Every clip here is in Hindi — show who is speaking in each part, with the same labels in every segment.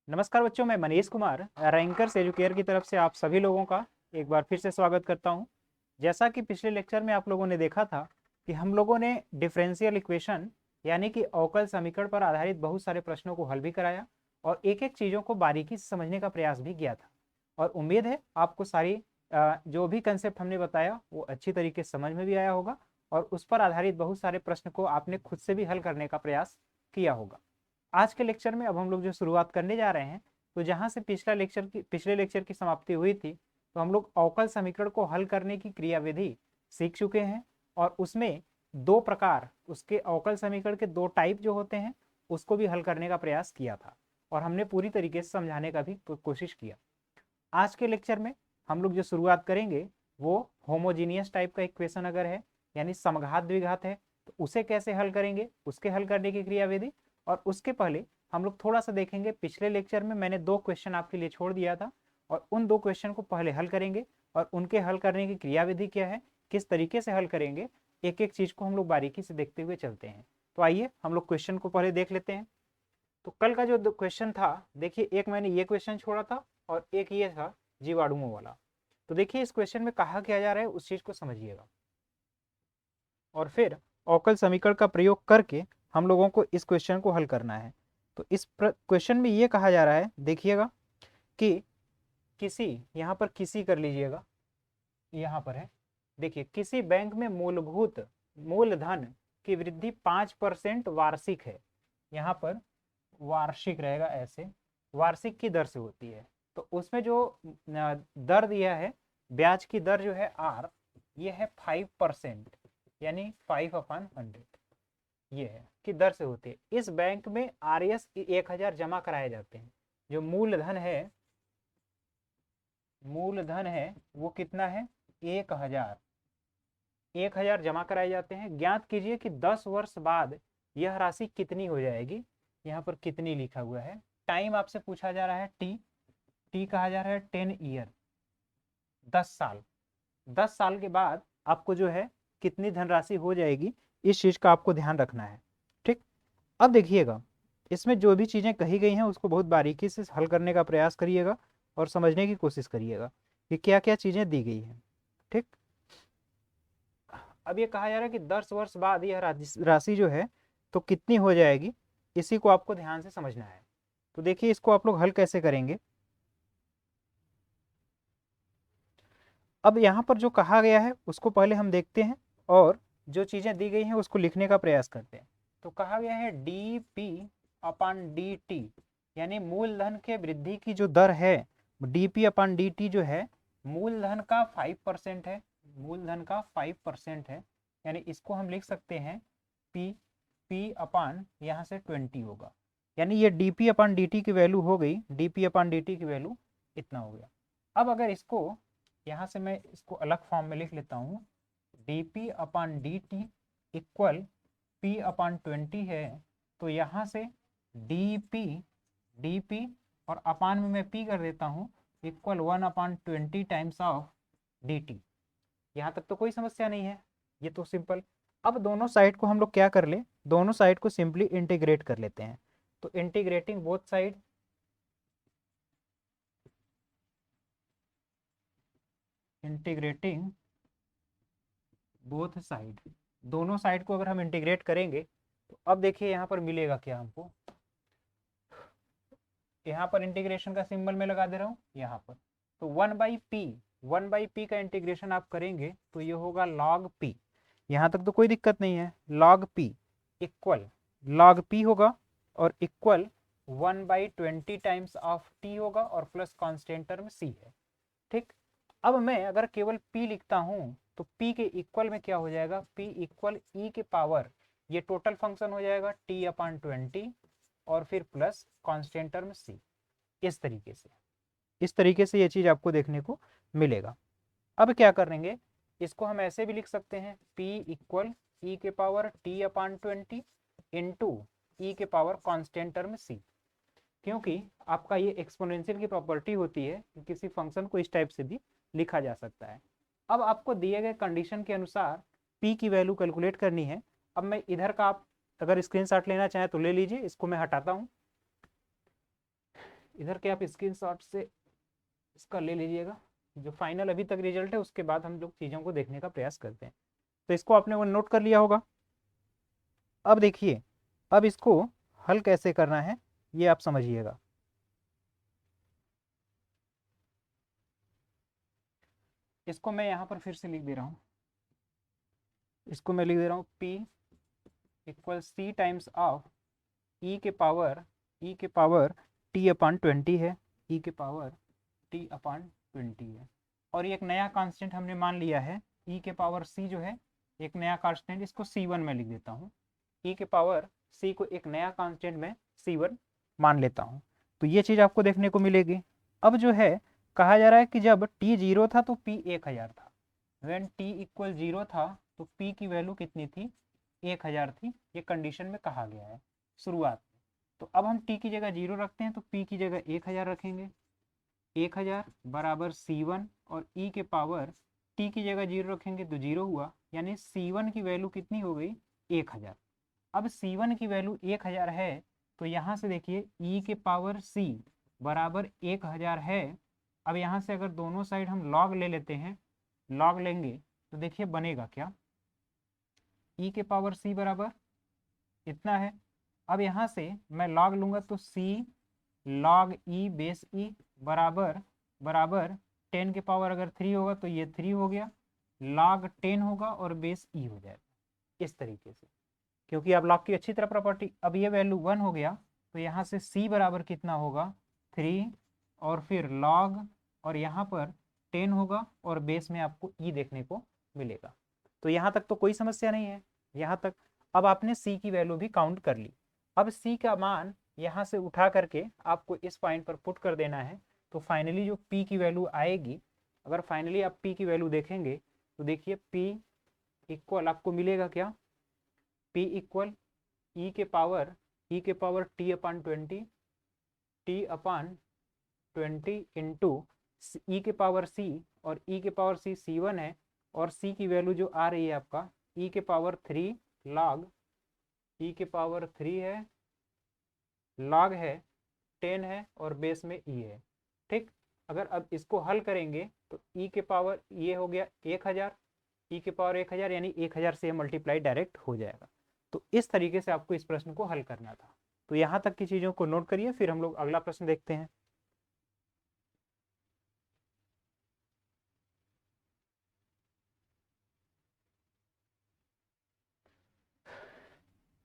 Speaker 1: नमस्कार बच्चों, मैं मनीष कुमार रैंकर्स एजुकेयर की तरफ से आप सभी लोगों का एक बार फिर से स्वागत करता हूं। जैसा कि पिछले लेक्चर में आप लोगों ने देखा था कि हम लोगों ने डिफरेंशियल इक्वेशन यानी कि अवकल समीकरण पर आधारित बहुत सारे प्रश्नों को हल भी कराया और एक एक चीज़ों को बारीकी से समझने का प्रयास भी किया था। और उम्मीद है आपको सारी जो भी कंसेप्ट हमने बताया वो अच्छी तरीके से समझ में भी आया होगा और उस पर आधारित बहुत सारे प्रश्न को आपने खुद से भी हल करने का प्रयास किया होगा। आज के लेक्चर में अब हम लोग जो शुरुआत करने जा रहे हैं, तो जहां से पिछले लेक्चर की समाप्ति हुई थी, तो हम लोग अवकल समीकरण को हल करने की क्रियाविधि सीख चुके हैं और उसमें दो प्रकार, उसके अवकल समीकरण के दो टाइप जो होते हैं उसको भी हल करने का प्रयास किया था और हमने पूरी तरीके से समझाने का भी कोशिश किया। आज के लेक्चर में हम लोग जो शुरुआत करेंगे वो होमोजीनियस टाइप का इक्वेशन अगर है यानी समघात द्विघात है तो उसे कैसे हल करेंगे, उसके हल करने की क्रियाविधि। और उसके पहले हम लोग थोड़ा सा देखेंगे, पिछले लेक्चर में मैंने दो क्वेश्चन आपके लिए छोड़ दिया था और उन दो क्वेश्चन को पहले हल करेंगे और उनके हल करने की क्रियाविधि क्या है, किस तरीके से हल करेंगे, एक एक चीज को हम लोग बारीकी से देखते हुए चलते हैं। तो आइए हम लोग क्वेश्चन को पहले देख लेते हैं। तो कल का जो क्वेश्चन था, देखिए एक मैंने ये क्वेश्चन छोड़ा था और एक ये था जीवाणुओं वाला। तो देखिए इस क्वेश्चन में कहा क्या जा रहा है उस चीज को समझिएगा और फिर अवकल समीकरण का प्रयोग करके हम लोगों को इस क्वेश्चन को हल करना है। तो इस क्वेश्चन में ये कहा जा रहा है, देखिएगा कि किसी, यहाँ पर किसी कर लीजिएगा, यहाँ पर है, देखिए किसी बैंक में मूलभूत मूलधन की वृद्धि 5% वार्षिक है। यहाँ पर वार्षिक रहेगा, ऐसे वार्षिक की दर से होती है। तो उसमें जो दर दिया है, ब्याज की दर जो है आर, ये है 5%, यानी 5/100 ये है कि दर से होती है। इस बैंक में RS 1000 जमा कराए जाते हैं। जो मूलधन है वो कितना है, 1000। 1000 जमा कराए जाते हैं। ज्ञात कीजिए कि 10 वर्ष बाद यह राशि कितनी हो जाएगी। यहाँ पर कितनी लिखा हुआ है, टाइम आपसे पूछा जा रहा है, टी कहा जा रहा है 10 ईयर, 10 साल। 10 साल के बाद आपको जो है कितनी धनराशि हो जाएगी, इस चीज का आपको ध्यान रखना है। ठीक, अब देखिएगा इसमें जो भी चीजें कही गई हैं उसको बहुत बारीकी से हल करने का प्रयास करिएगा और समझने की कोशिश करिएगा कि क्या क्या चीजें दी गई हैं। ठीक, अब ये कहा जा रहा है कि 10 वर्ष बाद यह राशि जो है तो कितनी हो जाएगी, इसी को आपको ध्यान से समझना है। तो देखिए इसको आप लोग हल कैसे करेंगे। अब यहाँ पर जो कहा गया है उसको पहले हम देखते हैं और जो चीजें दी गई हैं उसको लिखने का प्रयास करते हैं। तो कहा गया है dp/dt, यानी मूलधन के वृद्धि की जो दर है, dp/dt जो है मूलधन का 5% है, मूलधन का 5% है। यानी इसको हम लिख सकते हैं p यहाँ से 20 होगा। यानी ये dp/dt की वैल्यू हो गई, dp/dt की वैल्यू इतना हो गया। अब अगर इसको यहाँ से मैं इसको अलग फॉर्म में लिख लेता हूँ, dp/dt इक्वल p/20 है। तो यहाँ से dp और अपान में मैं p कर देता हूँ, इक्वल 1/20 टाइम्स ऑफ dt। यहाँ तक तो कोई समस्या नहीं है, ये तो सिंपल। अब दोनों साइड को हम लोग क्या कर ले, दोनों साइड को सिंपली इंटीग्रेट कर लेते हैं। तो integrating both side, integrating both side, दोनों साइड को अगर हम इंटीग्रेट करेंगे तो अब देखिए यहाँ पर मिलेगा क्या हमको। यहाँ पर इंटीग्रेशन का सिंबल मैं लगा दे रहा हूँ यहाँ पर। तो 1/p का इंटीग्रेशन आप करेंगे तो ये होगा log p। यहाँ तक तो कोई दिक्कत नहीं है। log p equal log p होगा और इक्वल 1/20 टाइम्स ऑफ t होगा और प्लस कॉन्स्टेंट टर्म c है। ठीक, अब मैं अगर केवल p लिखता हूं तो p के इक्वल में क्या हो जाएगा, p इक्वल e के पावर, ये टोटल फंक्शन हो जाएगा t/20 और फिर प्लस कांस्टेंट टर्म c। इस तरीके से ये चीज आपको देखने को मिलेगा। अब क्या करेंगे, इसको हम ऐसे भी लिख सकते हैं, p इक्वल e के पावर t/20 इंटू e के पावर कांस्टेंट टर्म c। क्योंकि आपका ये एक्सपोनेंशियल की प्रॉपर्टी होती है कि किसी फंक्शन को इस टाइप से भी लिखा जा सकता है। अब आपको दिए गए कंडीशन के अनुसार p की वैल्यू कैलकुलेट करनी है। अब मैं इधर का, आप अगर स्क्रीनशॉट लेना चाहें तो ले लीजिए, इसको मैं हटाता हूं। इधर के आप स्क्रीनशॉट से इसका ले लीजिएगा, जो फाइनल अभी तक रिजल्ट है, उसके बाद हम लोग चीज़ों को देखने का प्रयास करते हैं। तो इसको आपने वो नोट कर लिया होगा। अब देखिए, अब इसको हल कैसे करना है ये आप समझिएगा। इसको मैं यहाँ पर फिर से लिख दे रहा हूँ, इसको मैं लिख दे रहा हूँ P equal C times of e के पावर T अपान 20 है, ई के पावर T अपान 20 है। और ये एक नया कांस्टेंट हमने मान लिया है, ई के पावर C जो है एक नया कांस्टेंट, इसको C1 में लिख देता हूँ। ई के पावर C को एक नया कांस्टेंट में C1 मान लेता हूँ। तो ये चीज़ आपको देखने को मिलेगी। अब जो है कहा जा रहा है कि जब T 0 था तो P 1000 था, व्हेन T इक्वल 0 था तो P की वैल्यू कितनी थी, 1000 थी। ये कंडीशन में कहा गया है शुरुआत में। तो अब हम T की जगह 0 रखते हैं तो P की जगह 1000 रखेंगे, 1000 बराबर C1, और E के पावर T की जगह 0 रखेंगे तो 0 हुआ, यानी C1 की वैल्यू कितनी हो गई, 1000। अब C1 की वैल्यू 1000 है, तो यहाँ से देखिए E के पावर C बराबर 1000 है। अब यहाँ से अगर दोनों साइड हम लॉग ले लेते हैं, लॉग लेंगे तो देखिए बनेगा क्या, E के पावर C बराबर इतना है। अब यहाँ से मैं लॉग लूंगा तो C log E base E बराबर बराबर 10 के पावर अगर 3 होगा तो ये 3 हो गया, लॉग 10 होगा और बेस E हो जाएगा इस तरीके से। क्योंकि अब लॉग की अच्छी तरह प्रॉपर्टी, अब ये वैल्यू 1 हो गया तो यहाँ से C बराबर कितना होगा, 3, और फिर लॉग, और यहाँ पर 10 होगा और बेस में आपको E देखने को मिलेगा। तो यहाँ तक तो कोई समस्या नहीं है, यहाँ तक। अब आपने C की वैल्यू भी काउंट कर ली। अब C का मान यहाँ से उठा करके आपको इस पॉइंट पर पुट कर देना है। तो फाइनली जो P की वैल्यू आएगी, अगर फाइनली आप P की वैल्यू देखेंगे तो देखिए P इक्वल आपको मिलेगा क्या, P इक्वल ई के पावर T अपान 20, T अपान 20 इंटू ई के पावर C, और ई के पावर C C1 है, और C की वैल्यू जो आ रही है आपका ई के पावर 3 लॉग, ई के पावर 3 है, लॉग है 10 है, और बेस में ई है। ठीक, अगर अब इसको हल करेंगे तो ई के पावर ये हो गया 1000, ई के पावर 1000 यानी 1000 से मल्टीप्लाई डायरेक्ट हो जाएगा। तो इस तरीके से आपको इस प्रश्न को हल करना था। तो यहाँ तक की चीज़ों को नोट करिए, फिर हम लोग अगला प्रश्न देखते हैं।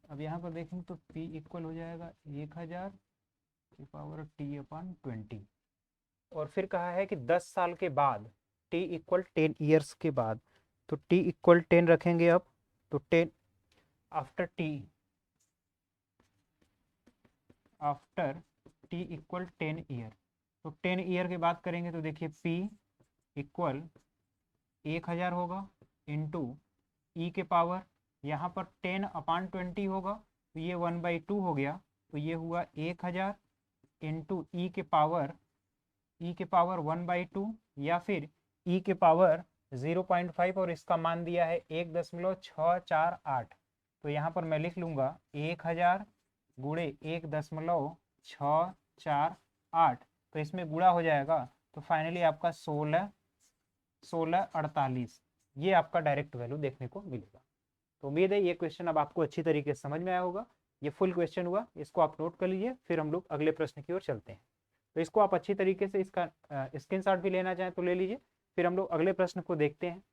Speaker 1: अब यहाँ पर देखेंगे तो P इक्वल हो जाएगा 1000 की पावर T अपान 20, और फिर कहा है कि 10 साल के बाद, T इक्वल 10 ईयर्स के बाद, तो T इक्वल 10 रखेंगे अब, तो 10 आफ्टर T इक्वल 10 ईयर, तो 10 ईयर के बाद करेंगे तो देखिए P इक्वल 1000 होगा इंटू ई के पावर, यहाँ पर 10 अपान 20 होगा तो ये 1/2 हो गया, तो ये हुआ 1000 इंटू ई के पावर 1/2, या फिर ई के पावर 0.5, और इसका मान दिया है 1.648। तो यहाँ पर मैं लिख लूँगा 1000 गुणे 1.648, तो इसमें गुणा हो जाएगा तो फाइनली आपका 1648, ये आपका डायरेक्ट वैल्यू देखने को मिलेगा। तो उम्मीद है ये क्वेश्चन अब आपको अच्छी तरीके से समझ में आया होगा। ये फुल क्वेश्चन हुआ, इसको आप नोट कर लीजिए, फिर हम लोग अगले प्रश्न की ओर चलते हैं। तो इसको आप अच्छी तरीके से इसका स्क्रीनशॉट भी लेना चाहें तो ले लीजिए, फिर हम लोग अगले प्रश्न को देखते हैं।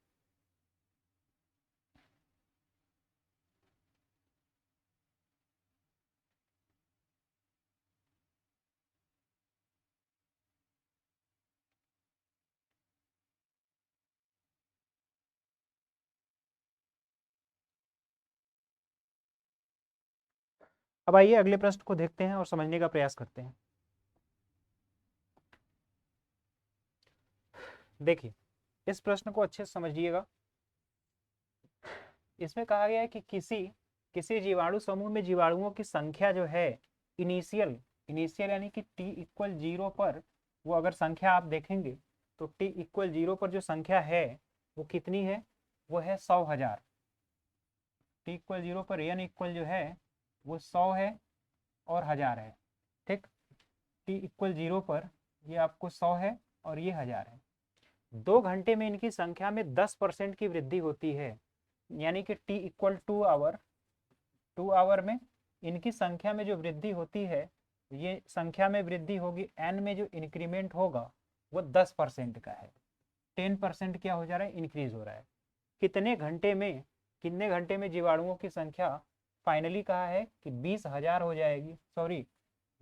Speaker 1: अब आइए अगले प्रश्न को देखते हैं और समझने का प्रयास करते हैं। देखिए, इस प्रश्न को अच्छे से समझिएगा। इसमें कहा गया है कि किसी जीवाणु समूह में जीवाणुओं की संख्या जो है इनिशियल इनिशियल यानी कि T इक्वल 0 पर, वो अगर संख्या आप देखेंगे तो T इक्वल 0 पर जो संख्या है वो कितनी है, वो है 100,000। T इक्वल 0 पर n इक्वल जो है वो 100 है और 1000 है। ठीक, t इक्वल 0 पर ये आपको 100 है और ये 1000 है। 2 घंटे में इनकी संख्या में 10% की वृद्धि होती है, यानी कि t इक्वल 2 आवर में इनकी संख्या में जो वृद्धि होती है, ये संख्या में वृद्धि होगी, n में जो इंक्रीमेंट होगा वो 10% का है। 10% क्या हो जा रहा है, इंक्रीज हो रहा है। कितने घंटे में जीवाणुओं की संख्या फाइनली कहा है कि 20,000 हो जाएगी, सॉरी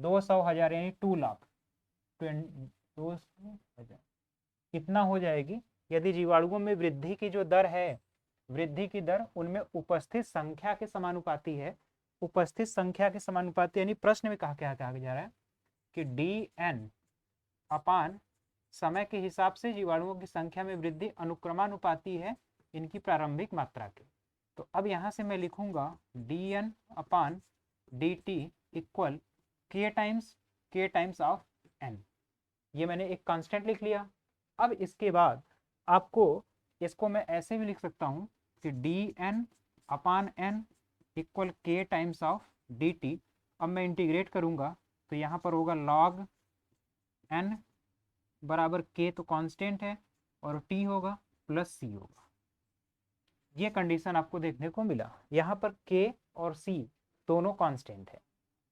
Speaker 1: 200,000 यानी 2 लाख 200,000 कितना हो जाएगी यदि जीवाणुओं में वृद्धि की जो दर है, वृद्धि की दर उनमें उपस्थित संख्या के समानुपाती है। उपस्थित संख्या के समानुपाती यानी प्रश्न में कहा क्या कहा जा रहा है कि dn अपान समय के हिसाब से जीवाणुओं की संख्या में वृद्धि अनुक्रमानुपाती है इनकी प्रारंभिक मात्रा के। तो अब यहां से मैं लिखूंगा dn upon dt equal k times of n। ये मैंने एक कांस्टेंट लिख लिया। अब इसके बाद आपको इसको मैं ऐसे भी लिख सकता हूं कि dn upon n equal k times of dt। अब मैं इंटीग्रेट करूंगा तो यहाँ पर होगा log n बराबर k तो कांस्टेंट है और t होगा प्लस c होगा। ये कंडीशन आपको देखने को मिला। यहाँ पर k और c दोनों कांस्टेंट है।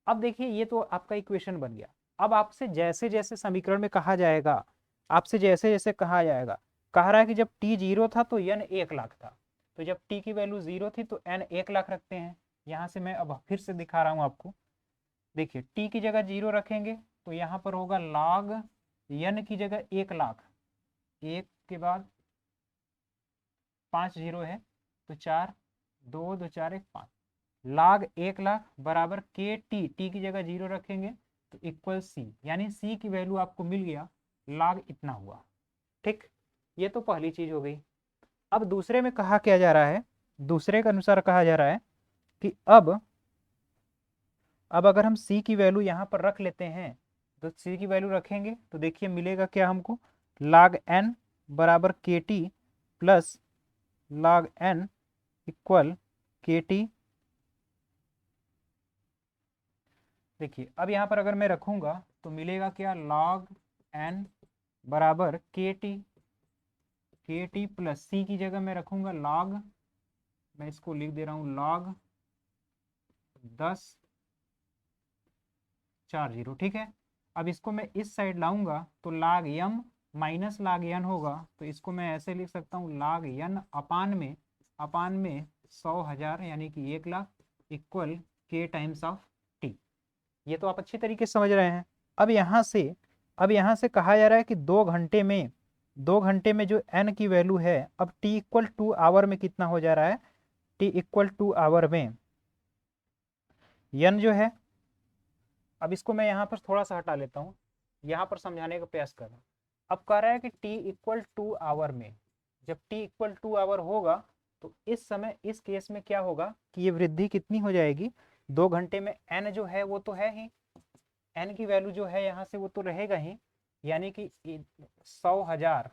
Speaker 1: अब देखिए ये तो आपका इक्वेशन बन गया। अब आपसे जैसे जैसे समीकरण में कहा जाएगा, आपसे जैसे जैसे कहा जाएगा, कह रहा है कि जब t 0 था तो n 1 लाख था, तो जब t की वैल्यू 0 थी तो n 1 लाख रखते हैं। यहाँ से मैं अब फिर से दिखा रहा हूँ आपको। देखिए t की जगह 0 रखेंगे तो यहाँ पर होगा log n की जगह 1 लाख, 1 के बाद 5 0 है तो 4, 2 2 4 1 5, log 1 लाख बराबर के टी की जगह 0 रखेंगे तो इक्वल सी, यानी सी की वैल्यू आपको मिल गया, log इतना हुआ। ठीक, ये तो पहली चीज हो गई। अब दूसरे में कहा क्या जा रहा है, दूसरे के अनुसार कहा जा रहा है कि अब अगर हम c की वैल्यू यहाँ पर रख लेते हैं तो c की वैल्यू रखेंगे तो देखिए मिलेगा क्या हमको, log n बराबर के T plus log n equal के टी। देखिए अब यहाँ पर अगर मैं रखूंगा तो मिलेगा क्या, log n बराबर के टी प्लस सी की जगह मैं रखूंगा log, मैं इसको लिख दे रहा हूँ log 10 ठीक है। अब इसको मैं इस साइड लाऊंगा तो log m minus log n होगा, तो इसको मैं ऐसे लिख सकता हूँ log n अपान में 100,000 यानी कि 1 lakh equal k times of t। ये तो आप अच्छी तरीके से समझ रहे हैं। अब यहाँ से कहा जा रहा है कि 2 घंटे में जो n की वैल्यू है, अब t इक्वल 2 आवर में कितना हो जा रहा है, t इक्वल 2 आवर में n जो है, अब इसको मैं यहाँ पर थोड़ा सा हटा लेता हूँ, यहाँ पर समझाने का प्रयास कर रहा हूँ। अब कह रहा है कि t इक्वल 2 आवर में, जब t इक्वल 2 आवर होगा तो इस समय इस केस में क्या होगा कि ये वृद्धि कितनी हो जाएगी, 2 घंटे में n जो है वो तो है ही, n की वैल्यू जो है यहाँ से वो तो रहेगा ही, यानी कि 100,000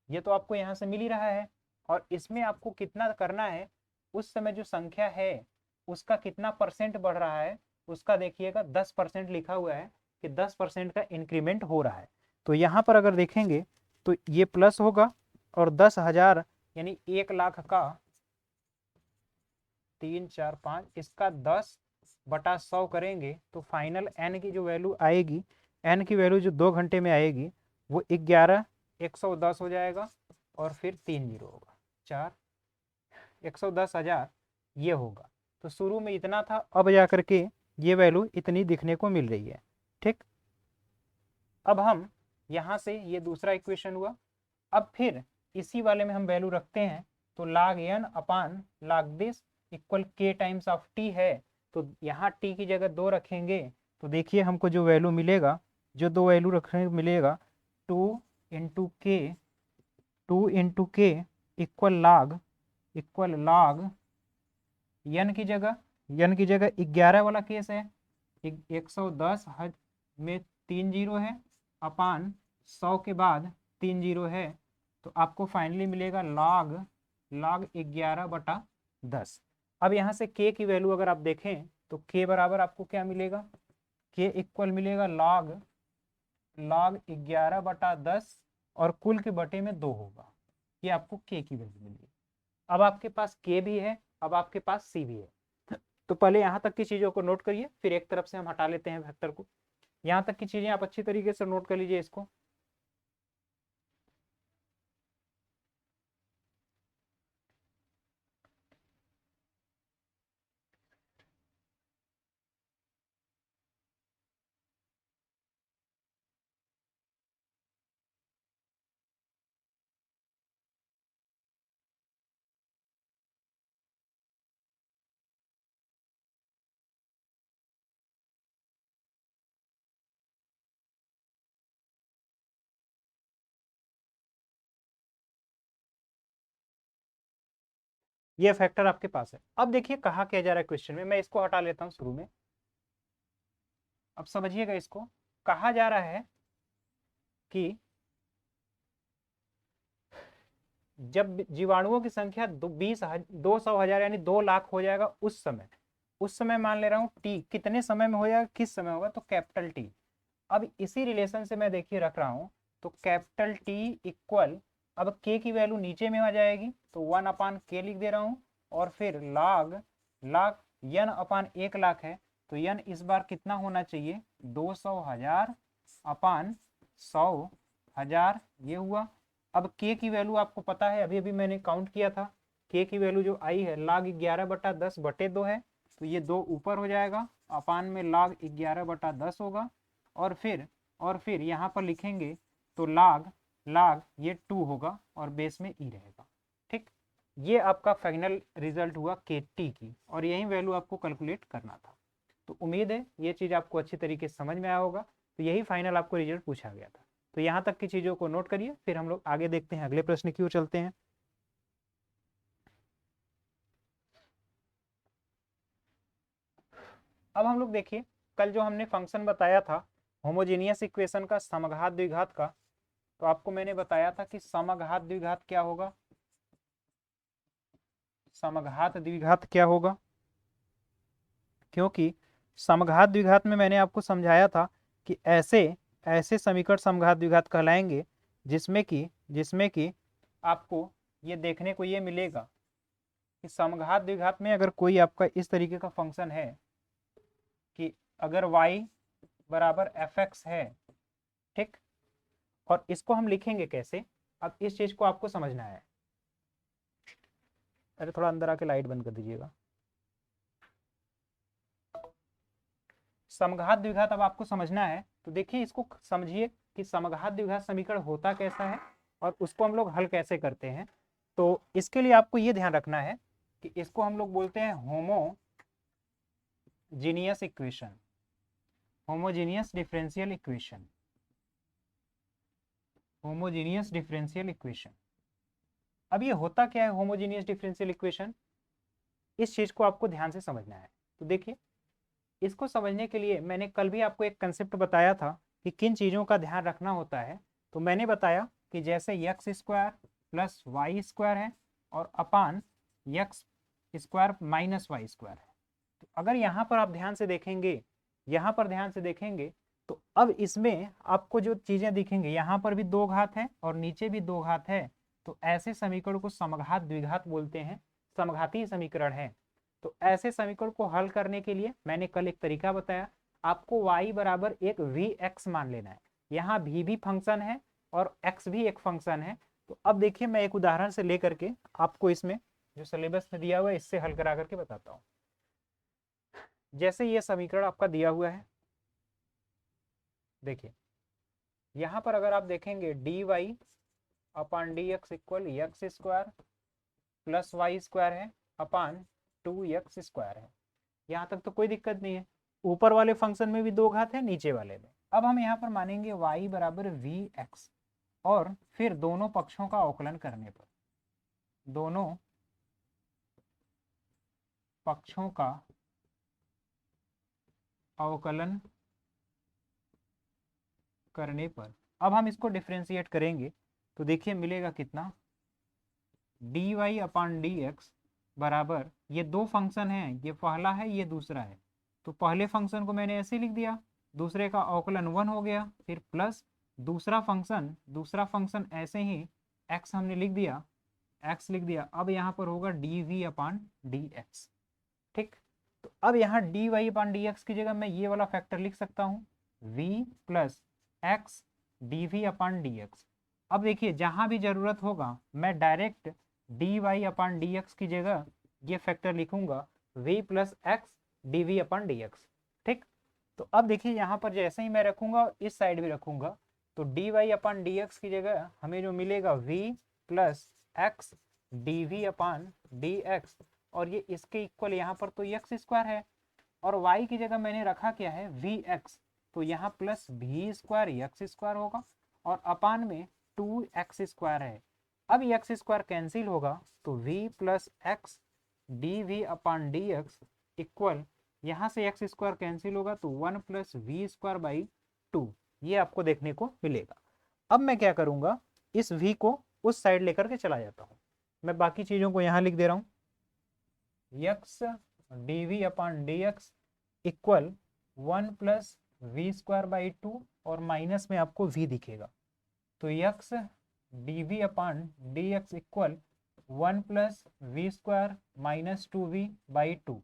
Speaker 1: ये तो आपको यहाँ से मिल ही रहा है। और इसमें आपको कितना करना है, उस समय जो संख्या है उसका कितना परसेंट बढ़ रहा है उसका देखिएगा, 10% लिखा हुआ है कि 10% का इंक्रीमेंट हो रहा है। तो यहाँ पर अगर देखेंगे तो ये प्लस होगा और 10,000 यानी 1 लाख का 3 4 5 इसका 10/100 करेंगे तो फाइनल n की जो वैल्यू आएगी, n की वैल्यू जो 2 घंटे में आएगी वो 110 हो जाएगा और फिर 3 जीरो होगा, 110,000 ये होगा। तो शुरू में इतना था, अब जा करके ये वैल्यू इतनी दिखने को मिल रही है। ठीक, अब हम यहाँ से ये दूसरा इक्वेशन हुआ। अब फिर इसी वाले में हम वैल्यू रखते हैं तो log n upon log this equal k times of t है, तो यहाँ t की जगह 2 रखेंगे तो देखिए हमको जो वैल्यू मिलेगा, जो 2 वैल्यू रखने को मिलेगा 2 इंटू के इक्वल log n की जगह 11 वाला केस है, 110 में 3 जीरो है अपान 100 के बाद 3 जीरो है, तो आपको फाइनली मिलेगा log 11/10। अब यहाँ से k की वैल्यू अगर आप देखें तो k बराबर आपको क्या मिलेगा, के इक्वल मिलेगा log 11/10 और कुल के बटे में 2 होगा। ये आपको के की वैल्यू मिली। अब आपके पास के भी है, अब आपके पास सी भी है। तो पहले यहाँ तक की चीजों को नोट करिए, फिर एक तरफ से हम हटा लेते हैं वेक्टर को। यहाँ तक की चीजें आप अच्छी तरीके से नोट कर लीजिए इसको। ये फैक्टर आपके पास है। अब देखिए कहा क्या जा रहा है क्वेश्चन में, मैं इसको हटा लेता हूं शुरू में। अब समझिएगा इसको, कहा जा रहा है कि जब जीवाणुओं की संख्या 200,000 यानी 2 लाख हो जाएगा उस समय मान ले रहा हूं टी कितने समय में हो जाएगा, किस समय होगा, तो कैपिटल टी। अब इसी रिलेशन से मैं देखिए रख रहा हूं, तो कैपिटल टी इक्वल, अब के की वैल्यू नीचे में आ जाएगी तो 1/k लिख दे रहा हूं, और फिर log n/1 लाख है, तो n इस बार कितना होना चाहिए, 200,000 अपान 100,000 ये हुआ। अब के की वैल्यू आपको पता है, अभी अभी मैंने काउंट किया था, के की वैल्यू जो आई है log 11/10/2 है, तो ये 2 ऊपर हो जाएगा, अपान में log 11/10 होगा, और फिर यहाँ पर लिखेंगे तो log ये 2 होगा और बेस में ई रहेगा। ठीक, ये आपका फाइनल रिजल्ट हुआ के टी की, और यही वैल्यू आपको कैलकुलेट करना था। तो उम्मीद है ये चीज़ आपको अच्छी तरीके से समझ में आया होगा। तो यही फाइनल आपको रिजल्ट पूछा गया था। तो यहाँ तक की चीज़ों को नोट करिए, फिर हम लोग आगे देखते हैं, अगले प्रश्न की ओर चलते हैं। अब हम लोग देखिए, कल जो हमने फंक्शन बताया था होमोजेनियस इक्वेशन का समघात द्विघात का, तो आपको मैंने बताया था कि समघात द्विघात क्या होगा, समघात द्विघात क्या होगा, क्योंकि समघात द्विघात में मैंने आपको समझाया था कि ऐसे ऐसे समीकरण समघात द्विघात कहलाएंगे जिसमें कि आपको ये देखने को ये मिलेगा कि समघात द्विघात में अगर कोई आपका इस तरीके का फंक्शन है कि अगर y बराबर fx है, ठीक, और इसको हम लिखेंगे कैसे, अब इस चीज को आपको समझना है। अरे थोड़ा अंदर आके लाइट बंद कर दीजिएगा। समघात द्विघात अब आपको समझना है, तो देखिए इसको समझिए कि समघात द्विघात समीकरण होता कैसा है और उसको हम लोग हल कैसे करते हैं। तो इसके लिए आपको ये ध्यान रखना है कि इसको हम लोग बोलते हैं homogeneous equation, homogeneous differential equation, homogeneous differential equation. अब ये होता क्या है होमोजीनियस डिफरेंशियल इक्वेशन, इस चीज को आपको ध्यान से समझना है। तो देखिए इसको समझने के लिए मैंने कल भी आपको एक कंसेप्ट बताया था कि किन चीज़ों का ध्यान रखना होता है। तो मैंने बताया कि जैसे x square plus y square है और upon x square minus y square है। तो अगर यहाँ पर आप ध्यान से देखेंगे, यहाँ पर ध्यान से देखेंगे, तो अब इसमें आपको जो चीज़ें दिखेंगे, यहाँ पर भी 2 घात है और नीचे भी 2 घात है, तो ऐसे समीकरण को समघात द्विघात बोलते हैं, समघातीय समीकरण है। तो ऐसे समीकरण को हल करने के लिए मैंने कल एक तरीका बताया, आपको y बराबर एक वी एक्स मान लेना है। यहाँ v भी फंक्शन है और x भी एक फंक्शन है। तो अब देखिए मैं एक उदाहरण से लेकर के आपको इसमें जो सिलेबस में दिया हुआ है इससे हल करा करके बताता हूँ। जैसे ये समीकरण आपका दिया हुआ है, देखिए यहाँ पर अगर आप देखेंगे dy upon d x equal x square plus y square है अपान 2x स्क्वायर है। यहाँ तक तो कोई दिक्कत नहीं है, ऊपर वाले फंक्शन में भी 2 घात है, नीचे वाले में। अब हम यहाँ पर मानेंगे y बराबर वी एक्स, और फिर दोनों पक्षों का अवकलन करने पर, दोनों पक्षों का अवकलन करने पर अब हम इसको डिफ्रेंशिएट करेंगे, तो देखिए मिलेगा कितना, D y upon d x बराबर, ये 2 फंक्शन हैं, ये पहला है ये दूसरा है, तो पहले फंक्शन को मैंने ऐसे लिख दिया दूसरे का अवकलन 1 हो गया, फिर प्लस दूसरा फंक्शन ऐसे ही x हमने लिख दिया, x लिख दिया। अब यहाँ पर होगा dv/dx। ठीक, तो अब यहाँ dy/dx की जगह मैं ये वाला फैक्टर लिख सकता हूँ v प्लस एक्स dv/dx। अब देखिए जहां भी जरूरत होगा मैं डायरेक्ट dy/dx की जगह ये फैक्टर लिखूंगा v प्लस एक्स dv/dx। ठीक, तो अब देखिए यहाँ पर जैसे ही मैं रखूंगा इस साइड भी रखूंगा, तो dy/dx की जगह हमें जो मिलेगा v प्लस एक्स dv/dx, और ये इसके इक्वल यहाँ पर तो एक्स स्क्वायर है, और y की जगह मैंने रखा क्या है vx, तो यहाँ plus v square x square होगा, और अपान में 2x स्क्वायर है। अब एक्स स्क्वायर कैंसिल होगा तो v plus x dv/dx equal, यहाँ से एक्स स्क्वायर कैंसिल होगा तो 1 प्लस वी स्क्वायर बाई 2, ये आपको देखने को मिलेगा। अब मैं क्या करूँगा, इस v को उस साइड लेकर के चला जाता हूँ। मैं बाकी चीज़ों को यहाँ लिख दे रहा हूँ, x dv/dx equal 1 plus v square by 2, और माइनस में आपको v दिखेगा, तो x dv/dx equal 1 plus v square minus 2v by 2,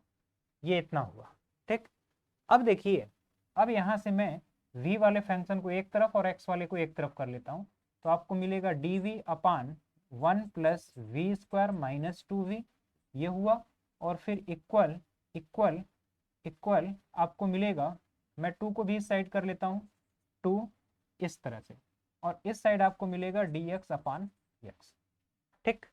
Speaker 1: ये इतना हुआ। ठीक, अब देखिए, अब यहाँ से मैं v वाले फंक्शन को एक तरफ और x वाले को एक तरफ कर लेता हूँ, तो आपको मिलेगा dv/1 plus v square minus 2v, ये हुआ, और फिर इक्वल इक्वल इक्वल आपको मिलेगा, मैं 2 को भी इस साइड कर लेता हूँ 2 इस तरह से, और इस साइड आपको मिलेगा dx/x। ठीक,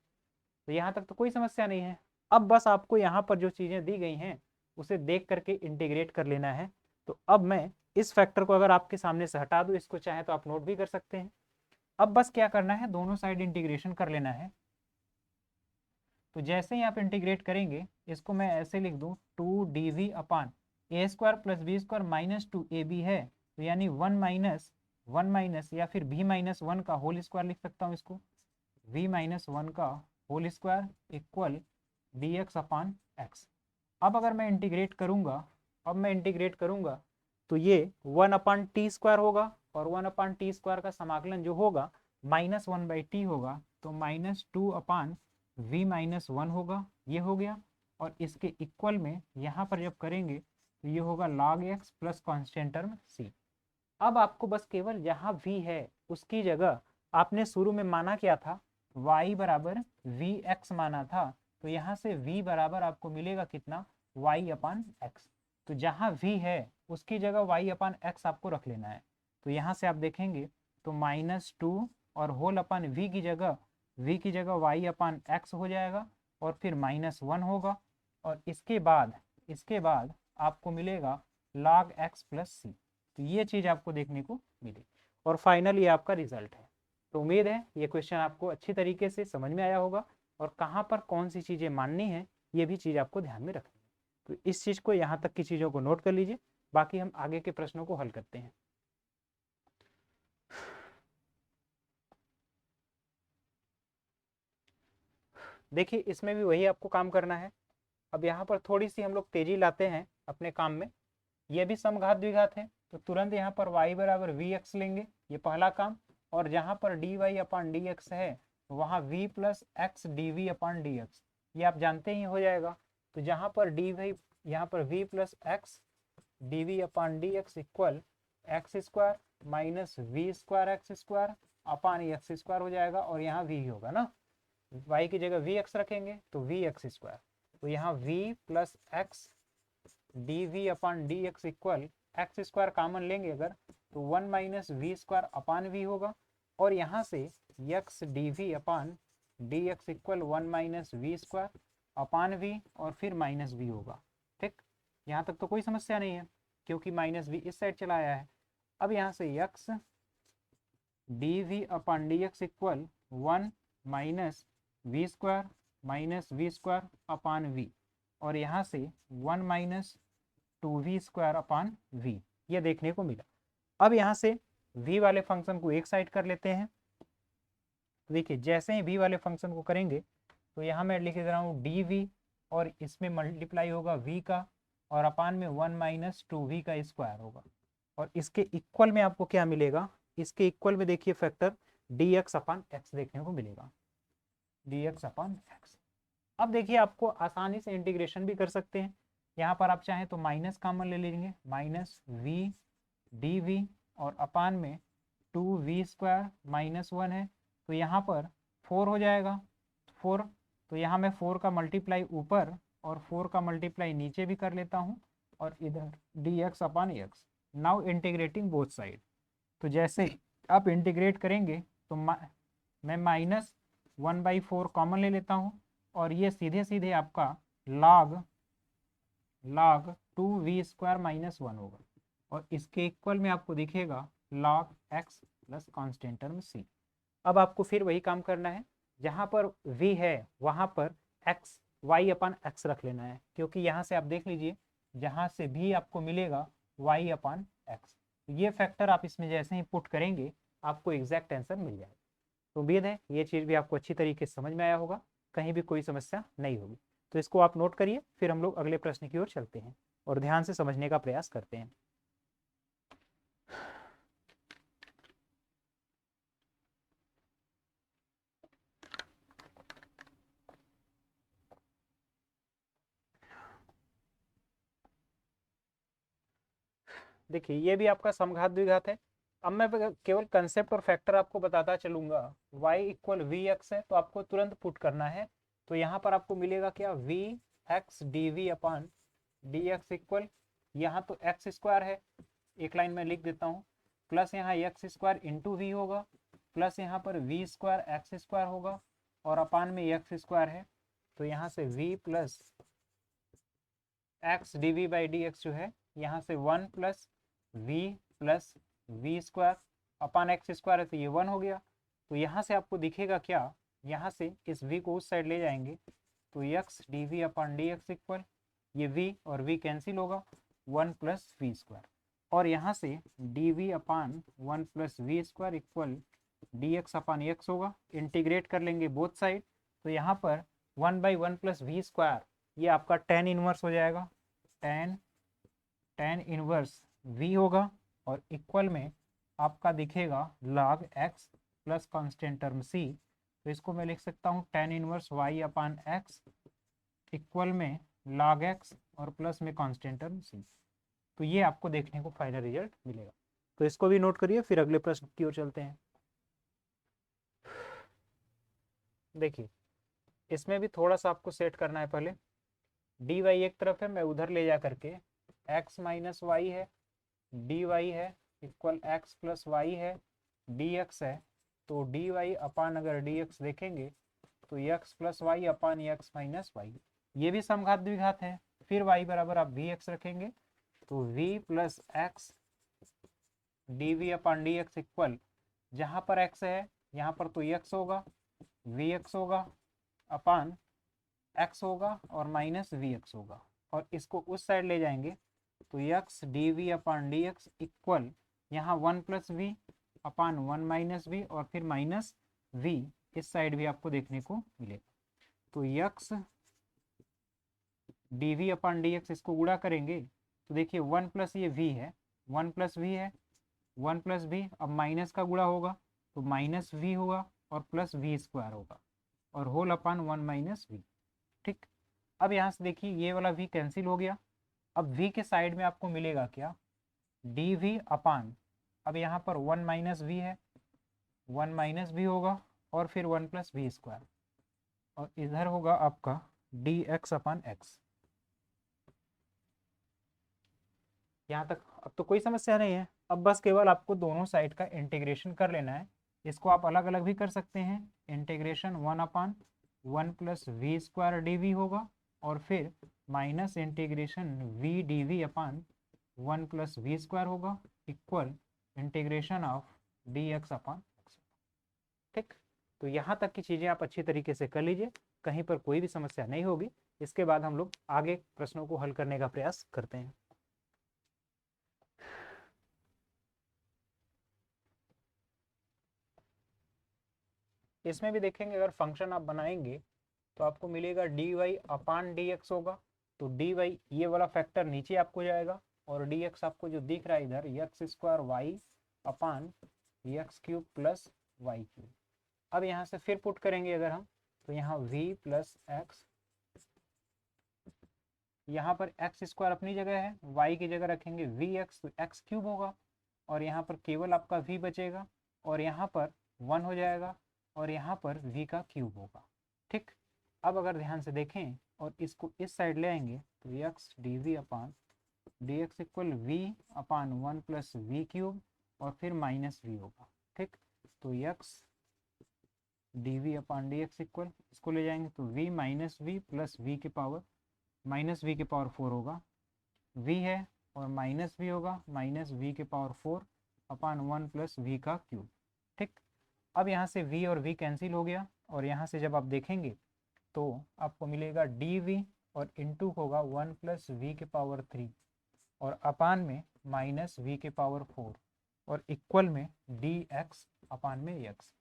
Speaker 1: तो यहाँ तक तो कोई समस्या नहीं है। अब बस आपको यहाँ पर जो चीज़ें दी गई हैं उसे देख करके इंटीग्रेट कर लेना है। तो अब मैं इस फैक्टर को अगर आपके सामने से हटा दूँ, इसको चाहे तो आप नोट भी कर सकते हैं। अब बस क्या करना है, दोनों साइड इंटीग्रेशन कर लेना है। तो जैसे ही आप इंटीग्रेट करेंगे, इसको मैं ऐसे लिख दूँ 2dv/a square plus b square minus 2ab है, तो यानी 1 माइनस या फिर v-1 का होल स्क्वायर लिख सकता हूँ इसको, v-1 का होल स्क्वायर इक्वल dx/x। अब अगर मैं इंटीग्रेट करूँगा, तो ये 1/t स्क्वायर होगा, और 1/t स्क्वायर का समाकलन जो होगा -1/t होगा, तो -2/v-1 होगा, ये हो गया। और इसके इक्वल में यहाँ पर जब करेंगे तो ये होगा log x plus constant term c। अब आपको बस केवल जहाँ v है उसकी जगह आपने शुरू में माना क्या था, y बराबर vx माना था, तो यहाँ से v बराबर आपको मिलेगा कितना, y/x। तो जहाँ v है उसकी जगह y/x आपको रख लेना है। तो यहाँ से आप देखेंगे तो -2 और होल अपन v की जगह y/x हो जाएगा, और फिर -1 होगा, और इसके बाद आपको मिलेगा log x प्लस c। तो ये चीज़ आपको देखने को मिली, और फाइनल ये आपका रिजल्ट है। तो उम्मीद है ये क्वेश्चन आपको अच्छी तरीके से समझ में आया होगा, और कहाँ पर कौन सी चीज़ें माननी है ये भी चीज़ आपको ध्यान में रखनी है। तो इस चीज़ को, यहाँ तक की चीज़ों को नोट कर लीजिए, बाकी हम आगे के प्रश्नों को हल करते हैं। देखिए इसमें भी वही आपको काम करना है। अब यहाँ पर थोड़ी सी हम लोग तेजी लाते हैं अपने काम में। ये भी समघात द्विघात है, तो तुरंत यहाँ पर y बराबर vx लेंगे, ये पहला काम। और जहाँ पर dy/dx है वहाँ v प्लस एक्स dv/dx, ये आप जानते ही हो जाएगा। तो जहाँ पर यहाँ पर v plus x dv/dx equal x square minus v square x square upon x square हो जाएगा, और यहाँ v होगा ना, y की जगह vx रखेंगे तो vx स्क्वायर, तो यहाँ v plus x dv/dx equal x square common लेंगे अगर, तो 1 minus v square upon v होगा, और यहाँ से x dv/dx equal 1 minus v square upon v, और फिर माइनस वी होगा। ठीक, यहाँ तक तो कोई समस्या नहीं है, क्योंकि माइनस वी इस साइड चला आया है। अब यहाँ से x dv/dx equal 1 minus v square upon v, और यहाँ से 1 minus 2v square upon v, ये देखने को मिला। अब यहाँ से v वाले फंक्शन को एक साइड कर लेते हैं। देखिए जैसे ही v वाले फंक्शन को करेंगे तो यहाँ मैं लिख रहा हूँ dv, और इसमें मल्टीप्लाई होगा v का, और अपान में 1 माइनस 2v का स्क्वायर होगा। और इसके इक्वल में आपको क्या मिलेगा, इसके इक्वल में देखिए फैक्टर dx अपान एक्स देखने को मिलेगा, dx अपान एक्स। अब देखिए आपको आसानी से इंटीग्रेशन भी कर सकते हैं। यहाँ पर आप चाहें तो माइनस कॉमन ले लेंगे, माइनस वी डी वी और अपान में 2v² -1 है, तो यहाँ पर 4 हो जाएगा, 4। तो यहाँ मैं 4 का मल्टीप्लाई ऊपर और 4 का मल्टीप्लाई नीचे भी कर लेता हूँ, और इधर dx upon x. Now integrating both side, तो जैसे आप इंटीग्रेट करेंगे तो मैं -1/4 कॉमन ले लेता हूँ, और ये सीधे सीधे आपका log 2v² -1 होगा, और इसके इक्वल में आपको दिखेगा log x plus constant term c। अब आपको फिर वही काम करना है, जहाँ पर v है वहाँ पर x y अपान x रख लेना है, क्योंकि यहाँ से आप देख लीजिए जहाँ से भी आपको मिलेगा y अपान x, ये फैक्टर आप इसमें जैसे ही पुट करेंगे आपको एग्जैक्ट आंसर मिल जाएगा। तो उम्मीद है ये चीज़ भी आपको अच्छी तरीके से समझ में आया होगा, कहीं भी कोई समस्या नहीं होगी। तो इसको आप नोट करिए, फिर हम लोग अगले प्रश्न की ओर चलते हैं और ध्यान से समझने का प्रयास करते हैं। देखिए ये भी आपका समघात द्विघात है। अब मैं केवल कंसेप्ट और फैक्टर आपको बताता चलूंगा। y इक्वल वी एक्स है तो आपको तुरंत पुट करना है, तो यहाँ पर आपको मिलेगा क्या, v x d v upon d x equal, यहाँ तो एक्स स्क्वायर है, एक लाइन में लिख देता हूँ, प्लस यहाँ एक्स स्क्वायर इंटू वी होगा, प्लस यहाँ पर वी स्क्वायर एक्स स्क्वायर होगा, और अपान में एक्स स्क्वायर है, तो यहाँ से v plus x d v by d x जो है, यहाँ से 1 plus v square upon x square है, तो ये 1 हो गया। तो यहाँ से आपको दिखेगा क्या, यहाँ से इस v को उस साइड ले जाएंगे तो x d v upon d x equal, ये v और v कैंसिल होगा, 1 प्लस वी स्क्वायर, और यहाँ से d v upon 1 plus v square equal d x upon x होगा। इंटीग्रेट कर लेंगे बोथ साइड, तो यहाँ पर 1/1 प्लस वी स्क्वायर, ये आपका tan इनवर्स हो जाएगा, tan इनवर्स v होगा, और इक्वल में आपका दिखेगा log x plus constant term c, तो इसको मैं लिख सकता हूँ tan इनवर्स y अपान x इक्वल में log x और प्लस में कॉन्स्टेंट टर्म c। तो ये आपको देखने को फाइनल रिजल्ट मिलेगा। तो इसको भी नोट करिए, फिर अगले प्रश्न की ओर चलते हैं। देखिए इसमें भी थोड़ा सा आपको सेट करना है, पहले डी वाई एक तरफ है, मैं उधर ले जा करके x माइनस वाई है, डी वाई है इक्वल x प्लस वाई है, डी एक्स है, तो डी वाई अपान अगर डी एक्स देखेंगे तो x प्लस वाई अपान x माइनस वाई, ये भी समघात द्विघात है। फिर y बराबर आप वी एक्स रखेंगे तो v plus x d v upon d x equal, जहाँ पर x है यहाँ पर तो x होगा, वी एक्स होगा अपान x होगा और माइनस वी एक्स होगा, और इसको उस साइड ले जाएंगे तो x d v upon d x equal, यहाँ 1 plus v upon 1 minus v, और फिर माइनस वी इस साइड भी आपको देखने को मिलेगा। तो x d v upon d x, इसको गुणा करेंगे तो देखिए 1 प्लस ये v है, 1 प्लस वी है, 1 प्लस वी, अब माइनस का गुणा होगा तो माइनस वी होगा और प्लस वी स्क्वायर होगा, और होल अपान 1 माइनस वी। ठीक, अब यहाँ से देखिए ये वाला v कैंसिल हो गया। अब v के साइड में आपको मिलेगा क्या, डी वी अपान, अब यहाँ पर 1 माइनस वी है, 1 माइनस वी होगा, और फिर 1 प्लस वी स्क्वायर, और इधर होगा आपका डी एक्स अपान एक्स। यहाँ तक अब तो कोई समस्या नहीं है। अब बस केवल आपको दोनों साइड का इंटीग्रेशन कर लेना है। इसको आप अलग अलग भी कर सकते हैं, integration 1 upon 1 plus v square d v होगा, और फिर minus integration v d v upon 1 plus v square होगा equal integration of d x upon x. ठीक, तो यहाँ तक की चीज़ें आप अच्छी तरीके से कर लीजिए, कहीं पर कोई भी समस्या नहीं होगी। इसके बाद हम लोग आगे प्रश्नों को हल करने का प्रयास करते हैं। इसमें भी देखेंगे अगर फंक्शन आप बनाएंगे तो आपको मिलेगा d y upon d x होगा, तो डी वाई ये वाला फैक्टर नीचे आपको जाएगा, और डी एक्स आपको जो दिख रहा है इधर x square y upon x cube plus y cube. अब यहाँ से फिर पुट करेंगे अगर हम, तो यहाँ v प्लस एक्स, यहाँ पर एक्स स्क्वायर अपनी जगह है, y की जगह रखेंगे वी एक्स, तो एक्स क्यूब होगा, और यहाँ पर केवल आपका v बचेगा, और यहाँ पर 1 हो जाएगा, और यहाँ पर v का क्यूब होगा। ठीक, अब अगर ध्यान से देखें और इसको इस साइड ले आएंगे तो x d upon d x equal v upon 1 plus v cube और फिर माइनस वी होगा। ठीक, तो x d v upon d x equal, इसको ले जाएंगे तो v minus v plus v के पावर माइनस वी के पावर 4 होगा, v है और माइनस वी होगा, माइनस वी के पावर 4 अपान 1 प्लस वी का क्यूब। ठीक, अब यहाँ से v और v कैंसिल हो गया, और यहाँ से जब आप देखेंगे तो आपको मिलेगा डी वी और इनटू होगा 1 प्लस वी के पावर 3 और अपान में माइनस वी के पावर 4 और इक्वल में डी एक्स अपान में एक्स।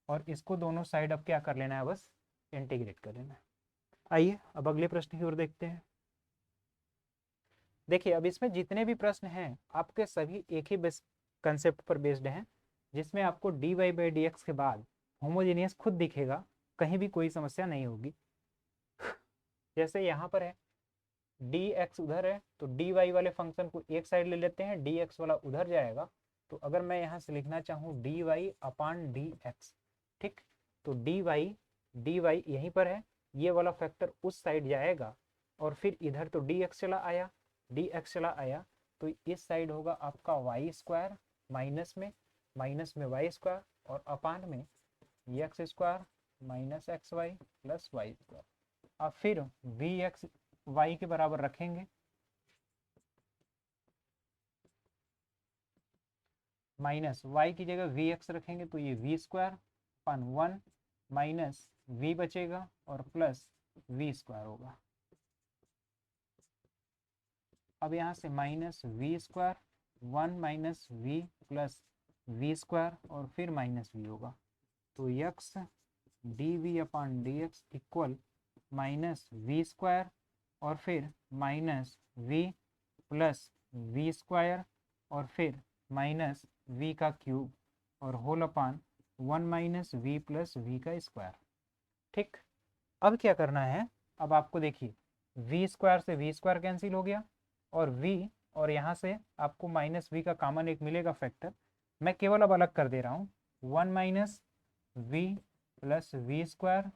Speaker 1: और इसको दोनों साइड अब क्या कर लेना है, बस इंटीग्रेट कर लेना है। आइए अब अगले प्रश्न की ओर देखते हैं। देखिए अब इसमें जितने भी प्रश्न हैं आपके सभी एक ही बेस कंसेप्ट पर बेस्ड हैं, जिसमें आपको d y by d x के बाद होमोजेनियस खुद दिखेगा, कहीं भी कोई समस्या नहीं होगी। जैसे यहाँ पर है डी एक्स उधर है, तो डी वाई वाले फंक्शन को एक साइड ले लेते हैं, डी एक्स वाला उधर जाएगा, तो अगर मैं यहाँ से लिखना चाहूँ D y upon d x, ठीक, तो डी वाई यहीं पर है, ये वाला फैक्टर उस साइड जाएगा, और फिर इधर तो डी एक्स चला आया, तो इस साइड होगा आपका वाई स्क्वायर माइनस में वाई स्क्वायर और अपान में x square minus x y plus y square. अब फिर वी एक्स वाई के बराबर रखेंगे, माइनस वाई की जगह वी एक्स रखेंगे, तो ये v square upon 1 minus v बचेगा और प्लस वी स्क्वायर होगा। अब यहाँ से minus v square 1 minus v plus v square और फिर माइनस वी होगा, तो x d v upon d x equal minus v square और फिर minus v plus v square और फिर माइनस वी का क्यूब और whole upon 1 minus v plus v का स्क्वायर। ठीक, अब क्या करना है, अब आपको देखिए वी स्क्वायर से वी स्क्वायर कैंसिल हो गया और v, और यहाँ से आपको माइनस वी का कॉमन एक मिलेगा फैक्टर, मैं केवल अब अलग कर दे रहा हूँ 1 minus v plus v square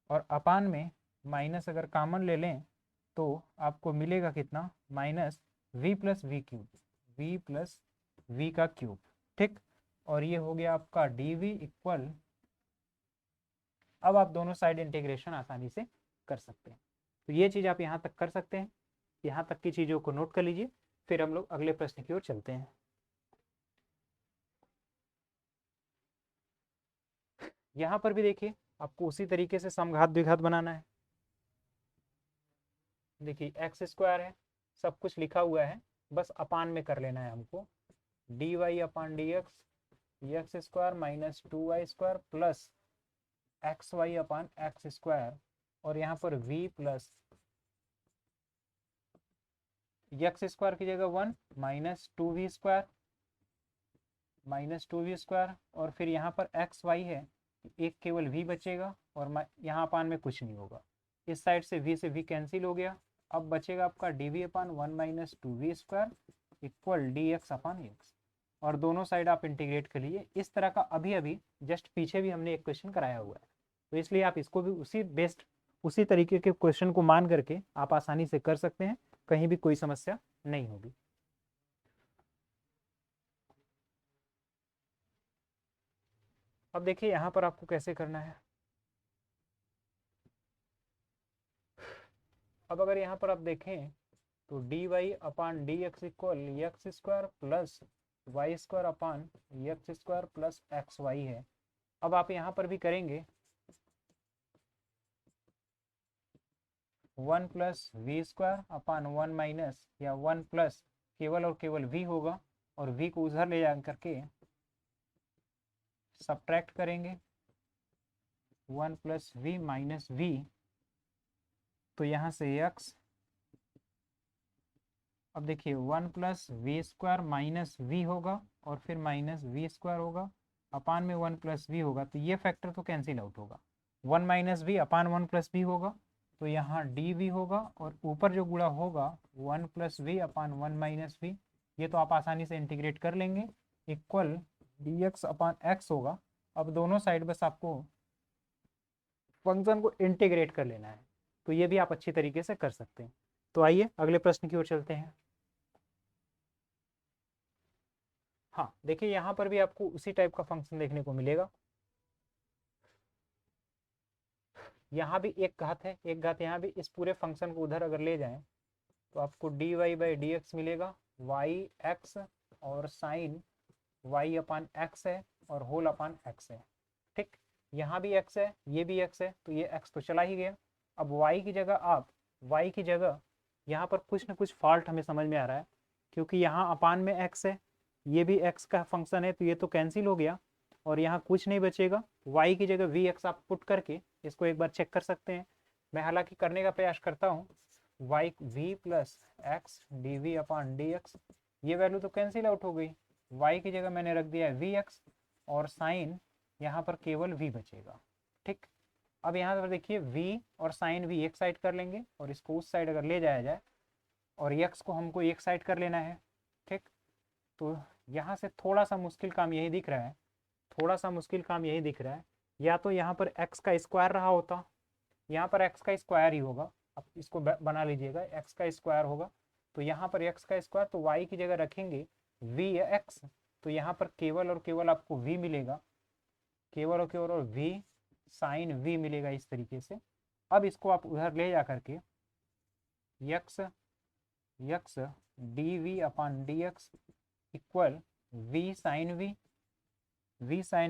Speaker 1: और अपान में माइनस अगर कॉमन ले लें तो आपको मिलेगा कितना, minus v plus v cube, v plus v का क्यूब। ठीक, और ये हो गया आपका डी वी इक्वल, अब आप दोनों साइड इंटीग्रेशन आसानी से कर सकते हैं, तो ये चीज़ आप यहाँ तक कर सकते हैं, यहाँ तक की चीज़ों को नोट कर लीजिए, फिर हम लोग अगले प्रश्न की ओर चलते हैं। यहाँ पर भी देखिए आपको उसी तरीके से समघात द्विघात बनाना है। देखिए एक्स स्क्वायर है, सब कुछ लिखा हुआ है, बस अपान में कर लेना है हमको, d y upon d x square minus 2y square plus x y upon x square, और यहाँ पर v प्लस एक्स स्क्वायर की जगह 1 माइनस 2v स्क्वायर और फिर यहाँ पर एक्स वाई है, एक केवल v बचेगा और यहाँ अपान में कुछ नहीं होगा, इस साइड से v कैंसिल हो गया, अब बचेगा आपका d v upon 1 minus 2v square equal d x upon x, और दोनों साइड आप इंटीग्रेट कर लीजिए। इस तरह का अभी जस्ट पीछे भी हमने एक क्वेश्चन कराया हुआ है, तो इसलिए आप इसको भी उसी तरीके के क्वेश्चन को मान करके आप आसानी से कर सकते हैं, कहीं भी कोई समस्या नहीं होगी। अब देखिए यहाँ पर आपको कैसे करना है। अब अगर यहाँ पर आप देखें तो d y upon d x equal x square plus y square upon x square plus x y है। अब आप यहाँ पर भी करेंगे 1 plus v square upon 1 minus या 1 प्लस केवल और केवल v होगा, और v को उधर ले जा करके सब्ट्रैक्ट करेंगे 1 प्लस वी माइनस वी, तो यहाँ से x अब देखिए 1+v² माइनस वी होगा और फिर माइनस v² होगा, अपान में 1+v होगा, तो ये फैक्टर तो कैंसिल आउट होगा। 1 - v अपान 1+v होगा, तो यहाँ dv होगा और ऊपर जो गुणा होगा 1+v अपान 1 - v, ये तो आप आसानी से इंटीग्रेट कर लेंगे, इक्वल dx अपान x होगा। अब दोनों साइड बस आपको फंक्शन को इंटीग्रेट कर लेना है, तो ये भी आप अच्छी तरीके से कर सकते हैं। तो आइए अगले प्रश्न की ओर चलते हैं। हाँ देखिए, यहाँ पर भी आपको उसी टाइप का फंक्शन देखने को मिलेगा। यहाँ भी एक घात है, एक घात यहाँ भी, इस पूरे फंक्शन को उधर अगर ले जाएं तो आपको dy/dx मिलेगा, y(x) और साइन y अपान x है और होल अपान x है। ठीक, यहाँ भी x है, ये भी x है, तो ये x तो चला ही गया। अब y की जगह आप y की जगह यहाँ पर कुछ ना कुछ फॉल्ट हमें समझ में आ रहा है, क्योंकि यहाँ अपान में x है, ये भी x का फंक्शन है, तो ये तो कैंसिल हो गया और यहाँ कुछ नहीं बचेगा। y की जगह vx आप पुट करके इसको एक बार चेक कर सकते हैं। मैं हालांकि करने का प्रयास करता हूँ। y v plus x d v upon d x, ये वैल्यू तो कैंसिल आउट हो गई, y की जगह मैंने रख दिया है vx और साइन यहाँ पर केवल v बचेगा। ठीक, अब यहाँ पर देखिए v और साइन v एक साइड कर लेंगे और इसको उस साइड अगर ले जाया जाए और x को हमको एक साइड कर लेना है। ठीक, तो यहाँ से थोड़ा सा मुश्किल काम यही दिख रहा है, थोड़ा सा मुश्किल काम यही दिख रहा है, या तो यहाँ पर x का स्क्वायर रहा होता, यहाँ पर x का स्क्वायर ही होगा, अब इसको बना लीजिएगा, x का स्क्वायर होगा, तो यहाँ पर x का स्क्वायर, तो y की जगह रखेंगे vx, तो यहाँ पर केवल और केवल आपको v मिलेगा, केवल और केवल और v साइन v मिलेगा इस तरीके से। अब इसको आप उधर ले जा करके x dv upon dx equal v sine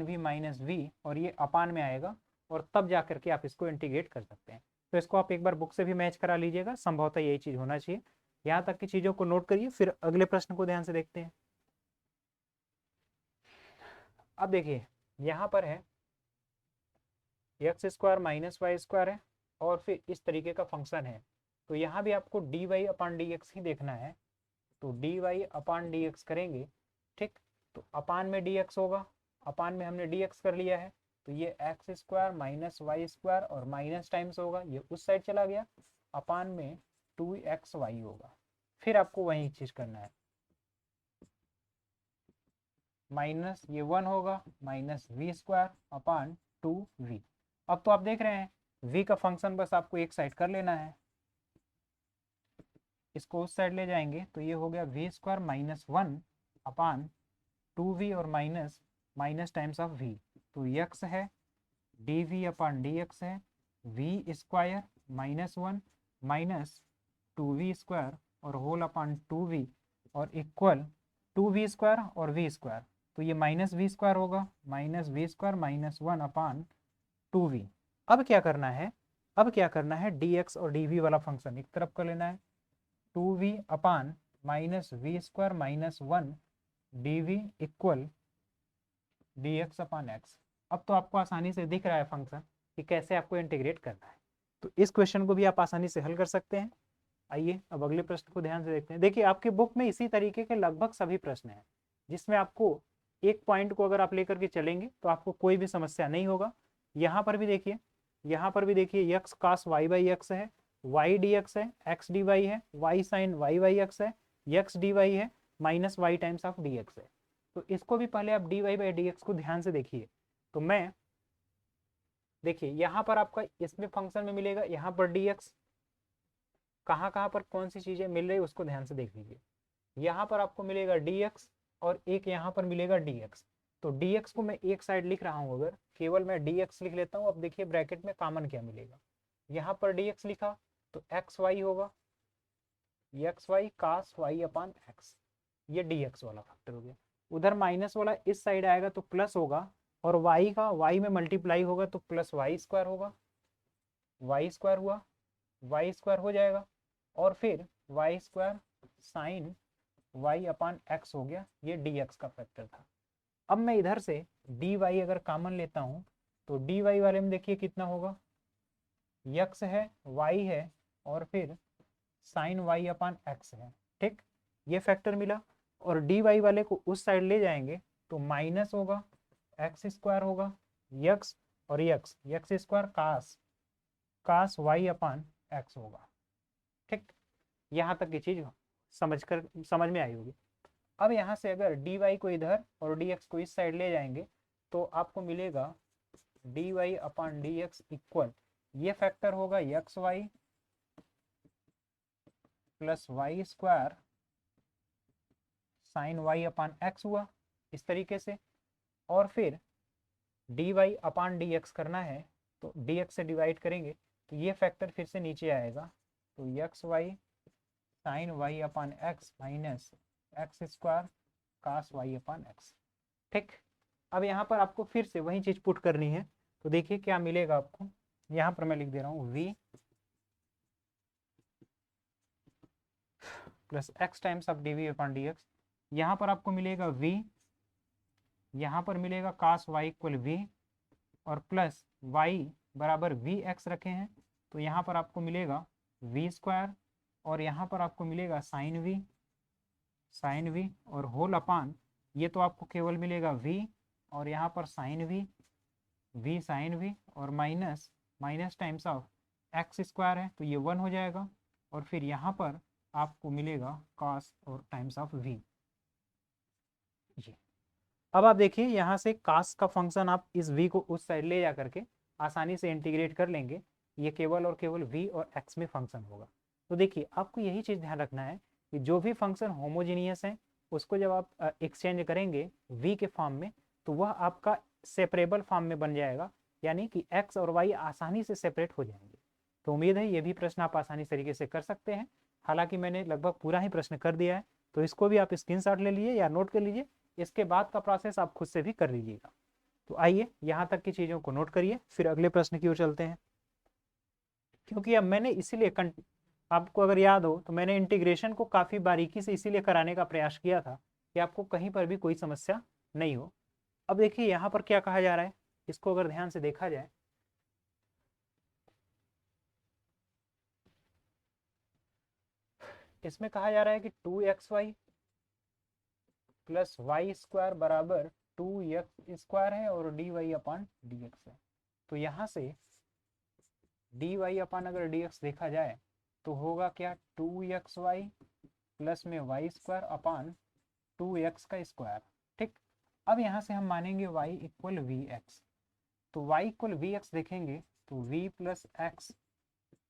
Speaker 1: v minus v, और ये अपान में आएगा और तब जा करके आप इसको इंटीग्रेट कर सकते हैं। तो इसको आप एक बार बुक से भी मैच करा लीजिएगा, संभवतः यही चीज़ होना चाहिए। यहाँ तक की चीज़ों को नोट करिए, फिर अगले प्रश्न को ध्यान से देखते हैं। अब देखिए यहाँ पर है x² माइनस y² है और फिर इस तरीके का फंक्शन है, तो यहाँ भी आपको dy अपान dx ही देखना है, तो dy अपान dx करेंगे। ठीक, तो अपान में dx होगा, अपान में हमने dx कर लिया है, तो ये x² माइनस y² और माइनस टाइम्स होगा, ये उस साइड चला गया, अपान में 2xy होगा। फिर आपको वही चीज करना है, माइनस ये 1 होगा, माइनस v² अपान 2v। अब तो आप देख रहे हैं v का फंक्शन बस आपको एक साइड कर लेना है, इसको उस साइड ले जाएंगे, तो ये हो गया v² माइनस 1 अपान 2v और minus minus times of v, तो x है dv अपान dx है v² माइनस 1 माइनस 2v² और होल अपान 2v और इक्वल 2v² और v², तो ये माइनस v² होगा, माइनस v² माइनस 1 अपान 2v। अब क्या करना है, अब क्या करना है, dx और dv वाला फंक्शन एक तरफ कर लेना है, 2v upon minus v² minus 1 dv equal dx अपान x। अब तो आपको आसानी से दिख रहा है फंक्शन कि कैसे आपको इंटीग्रेट करना है, तो इस क्वेश्चन को भी आप आसानी से हल कर सकते हैं। आइए अब अगले प्रश्न को ध्यान से देखते हैं। देखिए आपके बुक में इसी तरीके के लगभग सभी प्रश्न हैं, जिसमें आपको एक पॉइंट को अगर आप लेकर के चलेंगे तो आपको कोई भी समस्या नहीं होगा। यहाँ पर भी देखिए, यहाँ पर भी देखिए x cos y/x है, y dx है, x dy है, y sin y/x है, x dy है, minus y times of dx है। तो इसको भी पहले आप dy/dx को ध्यान से देखिए, तो मैं देखिए यहाँ पर आपका इसमें फंक्शन में मिलेगा, यहाँ पर dx, कहाँ कहाँ पर कौन सी चीजें मिल रही है उसको ध्यान से देख लीजिए। यहाँ पर आपको मिलेगा dx और एक यहाँ पर मिलेगा dx, तो dx को मैं एक साइड लिख रहा हूँ, अगर केवल मैं dx लिख लेता हूँ। अब देखिए ब्रैकेट में कॉमन क्या मिलेगा, यहाँ पर dx लिखा तो xy होगा, xy cos y अपान x, ये dx वाला फैक्टर हो गया। उधर माइनस वाला इस साइड आएगा तो प्लस होगा, और y का y में मल्टीप्लाई होगा तो प्लस y² होगा, y² हुआ, y² हो जाएगा, और फिर y² साइन y अपान x हो गया, ये dx का फैक्टर था। अब मैं इधर से dy अगर कॉमन लेता हूं तो dy वाले में देखिए कितना होगा, x है, y है और फिर साइन y अपान x है। ठीक, ये फैक्टर मिला, और डी वाई वाले को उस साइड ले जाएंगे तो माइनस होगा, एक्स स्क्वायर होगा, यक्स और यक्स, यक्स स्क्वायर कास वाई अपान एक्स होगा। ठीक, यहाँ तक की चीज समझ में आई होगी। अब यहाँ से अगर डी वाई को इधर और डी एक्स को इस साइड ले जाएंगे तो आपको मिलेगा d y upon d x equal, ये फैक्टर होगा x y plus y square sine y upon x हुआ इस तरीके से। और फिर d y upon d x करना है तो डी एक्स से डिवाइड करेंगे तो ये फैक्टर फिर से नीचे आएगा, तो x Y sign y upon x minus x square कास वाई अपान एक्स। ठीक, अब यहाँ पर आपको फिर से वही चीज पुट करनी है, तो देखिए क्या मिलेगा आपको। यहाँ पर मैं लिख दे रहा हूँ v plus x times of d v upon d x. यहाँ पर आपको मिलेगा v, यहाँ पर मिलेगा कास y इक्वल v, और प्लस y बराबर वी एक्स रखे हैं तो यहाँ पर आपको मिलेगा v स्क्वायर, और यहाँ पर आपको मिलेगा साइन v और होल अपान, ये तो आपको केवल मिलेगा v, और यहाँ पर साइन v साइन v और minus times of x square है तो ये 1 हो जाएगा, और फिर यहाँ पर आपको मिलेगा कॉस और टाइम्स ऑफ v। ये अब आप देखिए यहाँ से कास का फंक्शन आप इस v को उस साइड ले जा करके आसानी से इंटीग्रेट कर लेंगे, ये केवल और केवल v और x में फंक्शन होगा। तो देखिए आपको यही चीज़ ध्यान रखना है कि जो भी फंक्शन होमोजीनियस है उसको जब आप एक्सचेंज करेंगे v के फॉर्म में तो वह आपका सेपरेबल फॉर्म में बन जाएगा, यानी कि x और y आसानी से सेपरेट हो जाएंगे। तो उम्मीद है ये भी प्रश्न आप आसानी तरीके से कर सकते हैं। हालांकि मैंने लगभग पूरा ही प्रश्न कर दिया है, तो इसको भी आप स्क्रीनशॉट ले लीजिए या नोट कर लीजिए, इसके बाद का प्रोसेस आप खुद से भी कर लीजिएगा। तो आइए यहाँ तक की चीज़ों को नोट करिए, फिर अगले प्रश्न की ओर चलते हैं। क्योंकि अब मैंने इसीलिए आपको अगर याद हो तो मैंने इंटीग्रेशन को काफ़ी बारीकी से इसीलिए कराने का प्रयास किया था कि आपको कहीं पर भी कोई समस्या नहीं हो। अब देखिए यहाँ पर क्या कहा जा रहा है, इसको अगर ध्यान से देखा जाए, इसमें कहा जा रहा है कि 2xy प्लस वाई स्क्वायर बराबर 2x स्क्वायर है और D y upon d x है। तो यहाँ से डी वाई अपान अगर डी एक्स देखा जाए तो होगा क्या, 2xy प्लस में वाई स्क्वायर अपान 2x का स्क्वायर। ठीक, अब यहाँ से हम मानेंगे y इक्वल वी एक्स, तो y इक्वल वी एक्स देखेंगे तो v plus x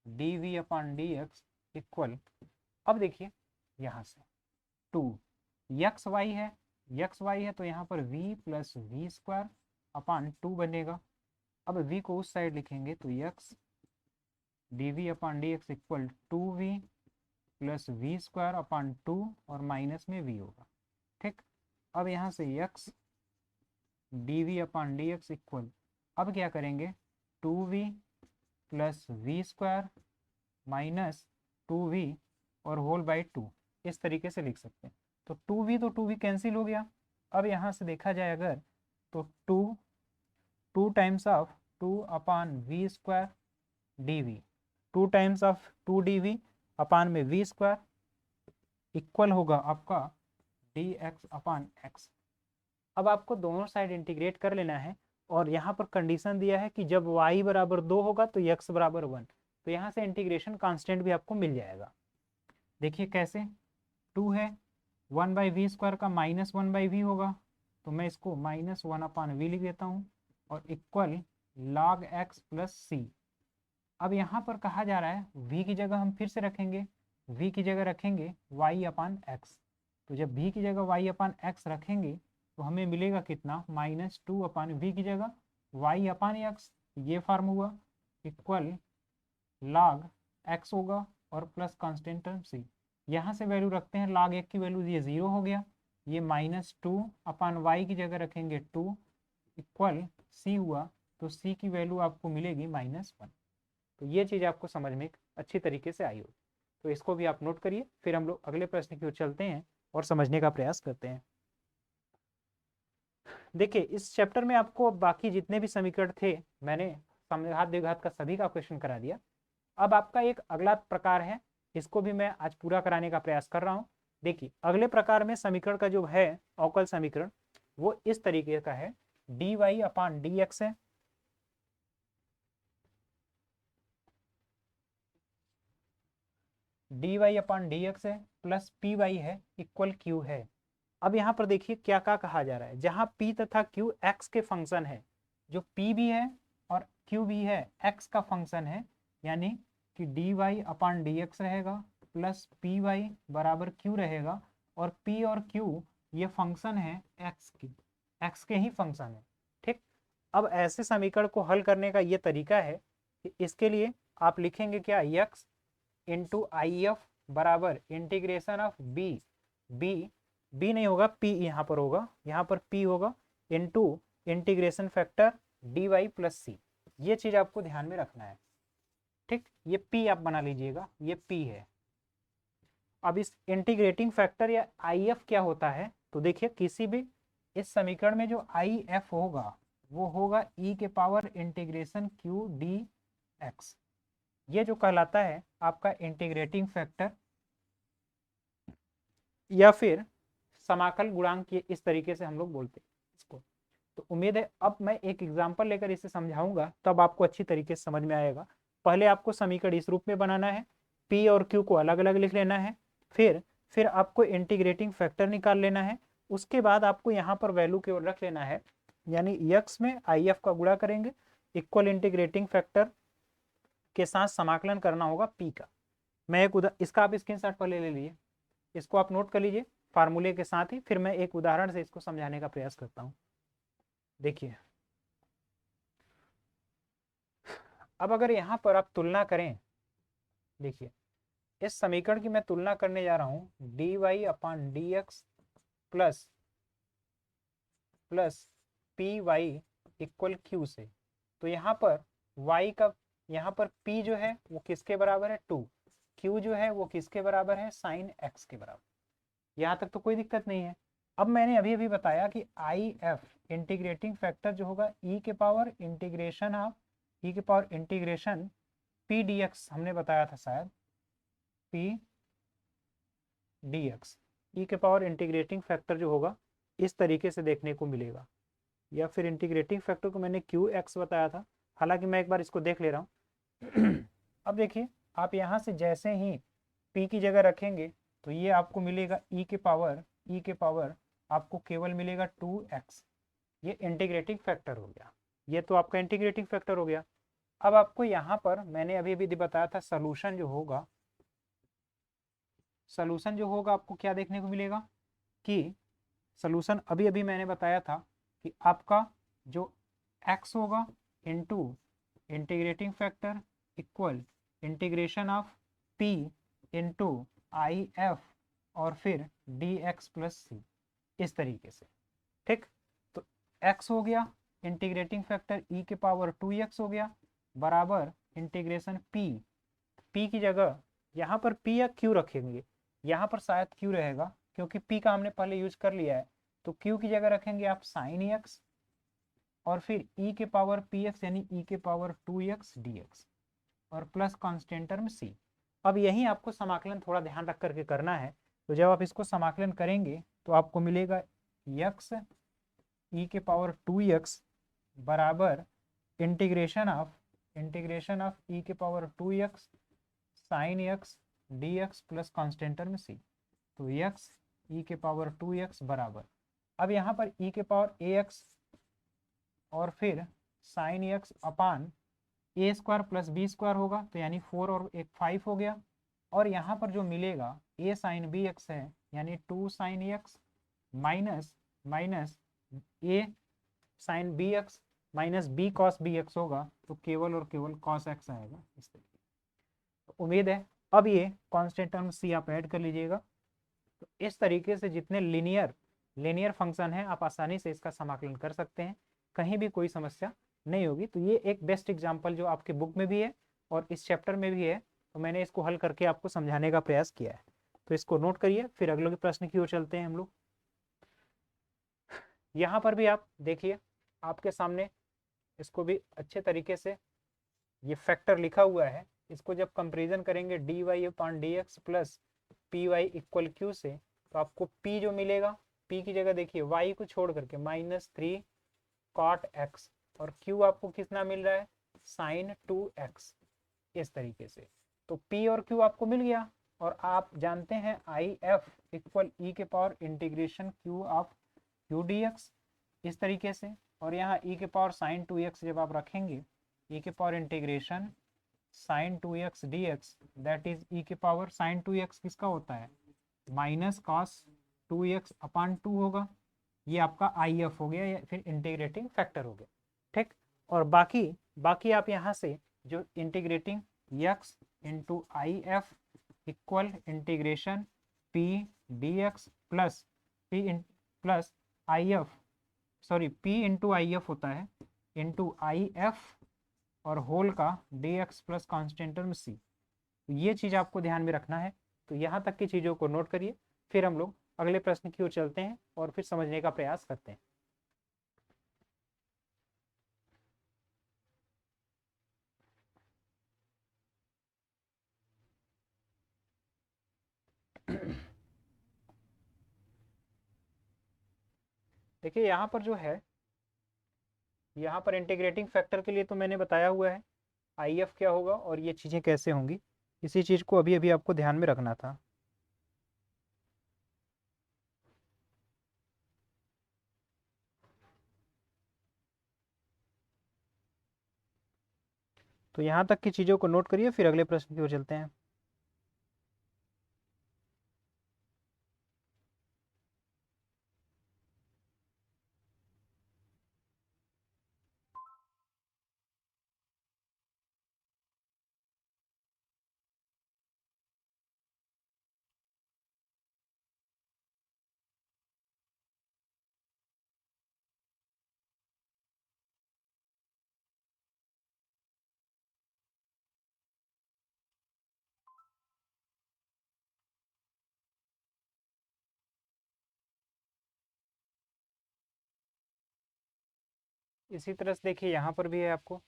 Speaker 1: d v upon d x equal, अब देखिए यहाँ से 2 यक्स वाई है तो यहाँ पर v plus v square upon 2 बनेगा। अब v को उस साइड लिखेंगे तो x d v upon d x equal 2v plus v square upon 2 और माइनस में v होगा। ठीक, अब यहाँ से x d v upon d x equal, अब क्या करेंगे 2v plus v square minus 2v और होल बाई 2, इस तरीके से लिख सकते हैं। तो 2v कैंसिल हो गया। अब यहाँ से देखा जाए अगर तो 2 times of 2 upon v square d v, 2 times of 2 d v upon में वी स्क्वायर इक्वल होगा आपका डी एक्स अपान एक्स। अब आपको दोनों साइड इंटीग्रेट कर लेना है, और यहाँ पर कंडीशन दिया है कि जब y बराबर 2 होगा तो x बराबर 1, तो यहाँ से इंटीग्रेशन कांस्टेंट भी आपको मिल जाएगा। देखिए कैसे, 2 है 1 बाई वी स्क्वायर का माइनस 1 बाई वी होगा, तो मैं इसको माइनस 1 अपान वी लिख देता हूँ, और इक्वल log x प्लस सी। अब यहाँ पर कहा जा रहा है v की जगह हम फिर से रखेंगे, v की जगह रखेंगे y अपान x, तो जब v की जगह y अपान x रखेंगे तो हमें मिलेगा कितना, -2 अपान v की जगह y अपान x, ये फॉर्म हुआ, इक्वल log x होगा और प्लस कांस्टेंट टर्म c। यहाँ से वैल्यू रखते हैं, log 1 की वैल्यू ये 0 हो गया, ये -2 अपान y की जगह रखेंगे 2 इक्वल c हुआ, तो c की वैल्यू आपको मिलेगी -1। तो ये चीज़ आपको समझ में अच्छी तरीके से आई हो, तो इसको भी आप नोट करिए। फिर हम लोग अगले प्रश्न की ओर चलते हैं और समझने का प्रयास करते हैं। देखिए इस चैप्टर में आपको बाकी जितने भी समीकरण थे मैंने समघात द्विघात का सभी का क्वेश्चन करा दिया। अब आपका एक अगला प्रकार है, इसको भी मैं आज पूरा कराने का प्रयास कर रहा हूँ, देखिए अगले प्रकार में समीकरण का जो है अवकल समीकरण वो इस तरीके का है, dy अपान dx है, dy अपान dx है प्लस py है इक्वल q है। अब यहाँ पर देखिए क्या क्या कहा जा रहा है, जहां p तथा q x के फंक्शन है, जो p भी है और q भी है x का फंक्शन है, यानी कि dy अपान dx रहेगा प्लस py बराबर q रहेगा, और p और q ये फंक्शन है x के ही फंक्शन है। ठीक, अब ऐसे समीकरण को हल करने का ये तरीका है कि इसके लिए आप लिखेंगे क्या, x इंटू आई एफ बराबर इंटीग्रेशन ऑफ बी नहीं होगा, p यहाँ पर होगा, यहाँ पर p होगा into integration factor dy plus c. ये चीज आपको ध्यान में रखना है। ठीक, ये p आप बना लीजिएगा, ये p है। अब इस इंटीग्रेटिंग फैक्टर या आई एफ क्या होता है, तो देखिए किसी भी इस समीकरण में जो आई एफ होगा वो होगा e के power integration q D x, ये जो कहलाता है आपका इंटीग्रेटिंग फैक्टर या फिर समाकल गुणांक, ये इस तरीके से हम लोग बोलते हैं इसको। तो उम्मीद है अब मैं एक एग्जांपल लेकर इसे समझाऊंगा, तब आपको अच्छी तरीके से समझ में आएगा। पहले आपको समीकरण इस रूप में बनाना है, p और q को अलग अलग लिख लेना है, फिर आपको इंटीग्रेटिंग फैक्टर निकाल लेना है, उसके बाद आपको यहाँ पर वैल्यू केवल रख लेना है, यानी x में आई एफ का गुणा करेंगे इक्वल इंटीग्रेटिंग फैक्टर के साथ समाकलन करना होगा p का। मैं एक इसका आप स्क्रीनशॉट पहले ले लीजिए, इसको आप नोट कर लीजिए फार्मूले के साथ ही, फिर मैं एक उदाहरण से इसको समझाने का प्रयास करता हूं। देखिए अब अगर यहां पर आप तुलना करें, देखिए इस समीकरण की मैं तुलना करने जा रहा हूं d y upon d x plus p y equal q से। तो यहाँ पर y का, यहाँ पर p जो है वो किसके बराबर है 2, q जो है वो किसके बराबर है साइन x के बराबर। यहाँ तक तो कोई दिक्कत नहीं है। अब मैंने अभी अभी बताया कि आई एफ इंटीग्रेटिंग फैक्टर जो होगा e के पावर इंटीग्रेशन ऑफ e के पावर इंटीग्रेशन p dx, हमने बताया था शायद p dx, e के पावर इंटीग्रेटिंग फैक्टर जो होगा इस तरीके से देखने को मिलेगा, या फिर इंटीग्रेटिंग फैक्टर को मैंने क्यू एक्स बताया था। हालांकि मैं एक बार इसको देख ले रहा हूँ। अब देखिए आप यहाँ से जैसे ही p की जगह रखेंगे तो ये आपको मिलेगा e के पावर आपको केवल मिलेगा 2x, ये इंटीग्रेटिंग फैक्टर हो गया, ये तो आपका इंटीग्रेटिंग फैक्टर हो गया। अब आपको यहाँ पर मैंने अभी अभी बताया था सोल्यूशन जो होगा आपको क्या देखने को मिलेगा कि सोल्यूशन अभी अभी मैंने बताया था कि आपका जो x होगा into integrating factor equal integration of p into I F और फिर डी एक्स प्लस सी, इस तरीके से। ठीक, तो x हो गया इंटीग्रेटिंग फैक्टर e के पावर 2x हो गया बराबर इंटीग्रेशन p की जगह यहाँ पर p या q रखेंगे, यहाँ पर शायद q रहेगा क्योंकि p का हमने पहले यूज कर लिया है, तो q की जगह रखेंगे आप साइन x और फिर e के पावर px यानी e के पावर 2x dx और प्लस कांस्टेंट टर्म c। अब यही आपको समाकलन थोड़ा ध्यान रख करके करना है, तो जब आप इसको समाकलन करेंगे तो आपको मिलेगा x e के पावर 2x बराबर इंटीग्रेशन ऑफ e के power 2x sine x dx plus constant term c। तो x e के पावर 2x बराबर, अब यहाँ पर e के पावर ax और फिर साइन x अपान ए स्क्वायर प्लस बी स्क्वायर होगा, तो यानी 4 और एक 5 हो गया, और यहाँ पर जो मिलेगा a साइन बी एक्स है यानी 2 sine x minus a sine b x minus b cos b x होगा, तो केवल और केवल कॉस एक्स आएगा इस तरीके। तो उम्मीद है अब ये कांस्टेंट टर्म c आप ऐड कर लीजिएगा। तो इस तरीके से जितने लीनियर फंक्शन है आप आसानी से इसका समाकलन कर सकते हैं, कहीं भी कोई समस्या नहीं होगी। तो ये एक बेस्ट एग्जांपल जो आपके बुक में भी है और इस चैप्टर में भी है, तो मैंने इसको हल करके आपको समझाने का प्रयास किया है। तो इसको नोट करिए, फिर अगले प्रश्न की ओर चलते हैं हम लोग। यहाँ पर भी आप देखिए आपके सामने इसको भी अच्छे तरीके से ये फैक्टर लिखा हुआ है, इसको जब कंपेरिजन करेंगे d y upon d x plus p y equal q से, तो आपको p जो मिलेगा, p की जगह देखिए y को छोड़ करके -3 cot x, और q आपको कितना मिल रहा है, sin 2x, इस तरीके से। तो p और q आपको मिल गया, और आप जानते हैं आई एफ इक्वल ई के power integration q of q dx, इस तरीके से। और यहाँ e के पावर साइन 2x जब आप रखेंगे, e के power integration sine 2x dx, that is e के पावर साइन 2x किसका होता है, माइनस कॉस 2x अपान 2 होगा। ये आपका आई एफ हो गया, या फिर इंटीग्रेटिंग फैक्टर हो गया, ठीक। और बाकी बाकी आप यहाँ से जो integrating x into I F equal integration p dx plus p plus I F, sorry p into I F होता है, इंटू आई एफ और होल का dx plus constant term c। तो ये चीज़ आपको ध्यान में रखना है। तो यहाँ तक की चीज़ों को नोट करिए, फिर हम लोग अगले प्रश्न की ओर चलते हैं और फिर समझने का प्रयास करते हैं। देखिए यहाँ पर जो है, यहाँ पर इंटीग्रेटिंग फैक्टर के लिए तो मैंने बताया हुआ है आई एफ क्या होगा और ये चीज़ें कैसे होंगी, इसी चीज़ को अभी अभी आपको ध्यान में रखना था। तो यहाँ तक की चीज़ों को नोट करिए, फिर अगले प्रश्न की ओर चलते हैं। इसी तरह से देखिए यहाँ पर भी है आपको,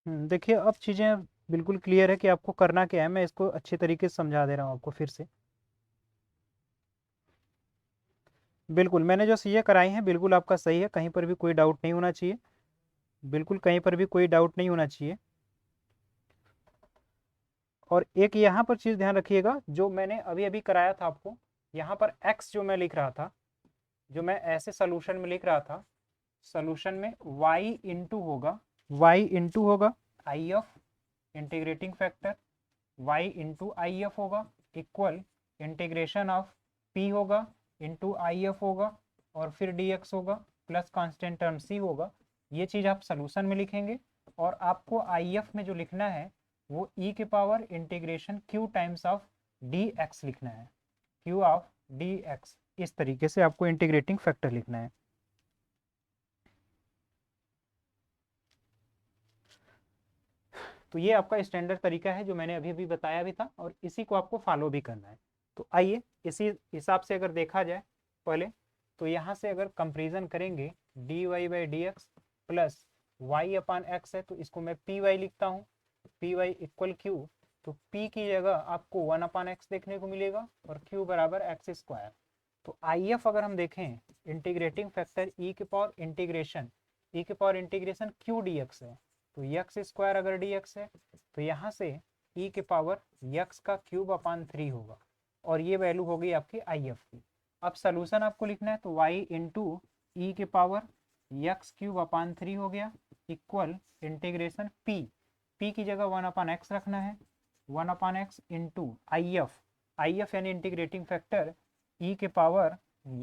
Speaker 1: देखिए अब चीज़ें बिल्कुल क्लियर है कि आपको करना क्या है। मैं इसको अच्छे तरीके से समझा दे रहा हूँ आपको फिर से। बिल्कुल मैंने जो चीज़ें कराई हैं बिल्कुल आपका सही है, कहीं पर भी कोई डाउट नहीं होना चाहिए, बिल्कुल कहीं पर भी कोई डाउट नहीं होना चाहिए। और एक यहाँ पर चीज़ ध्यान रखिएगा, जो मैंने अभी अभी कराया था आपको, यहाँ पर x जो मैं लिख रहा था, जो मैं ऐसे सोल्यूशन में लिख रहा था, सोल्यूशन में y इंटू होगा I F integrating factor, y into I F होगा इक्वल इंटीग्रेशन ऑफ p होगा इंटू आई एफ होगा, और फिर dx होगा प्लस कांस्टेंट टर्म c होगा। ये चीज़ आप सोल्यूशन में लिखेंगे, और आपको आई एफ में जो लिखना है वो e के power integration q times of dx लिखना है, q ऑफ dx, इस तरीके से आपको इंटीग्रेटिंग फैक्टर लिखना है। तो ये आपका स्टैंडर्ड तरीका है जो मैंने अभी अभी बताया भी था, और इसी को आपको फॉलो भी करना है। तो आइए इसी हिसाब से अगर देखा जाए पहले, तो यहाँ से अगर कंपेरिजन करेंगे dy by d x plus y upon x है, तो इसको मैं पी वाई लिखता हूँ, पी वाई इक्वल क्यू। तो p की जगह आपको 1 अपान एक्स देखने को मिलेगा और q बराबर एक्स स्क्वायर। तो आई एफ अगर हम देखें, इंटीग्रेटिंग फैक्टर e के पावर इंटीग्रेशन q dx है, तो एक्स स्क्वायर अगर dx है तो यहाँ से e के पावर x का क्यूब अपान 3 होगा, और ये वैल्यू हो गई आपकी आई एफ की। अब सोल्यूशन आपको लिखना है, तो y इंटू ई के पावर x क्यूब अपान 3 हो गया इक्वल इंटीग्रेशन p की जगह 1 अपान एक्स रखना है, 1 अपान एक्स इंटू आई एफ यानी इंटीग्रेटिंग फैक्टर e के पावर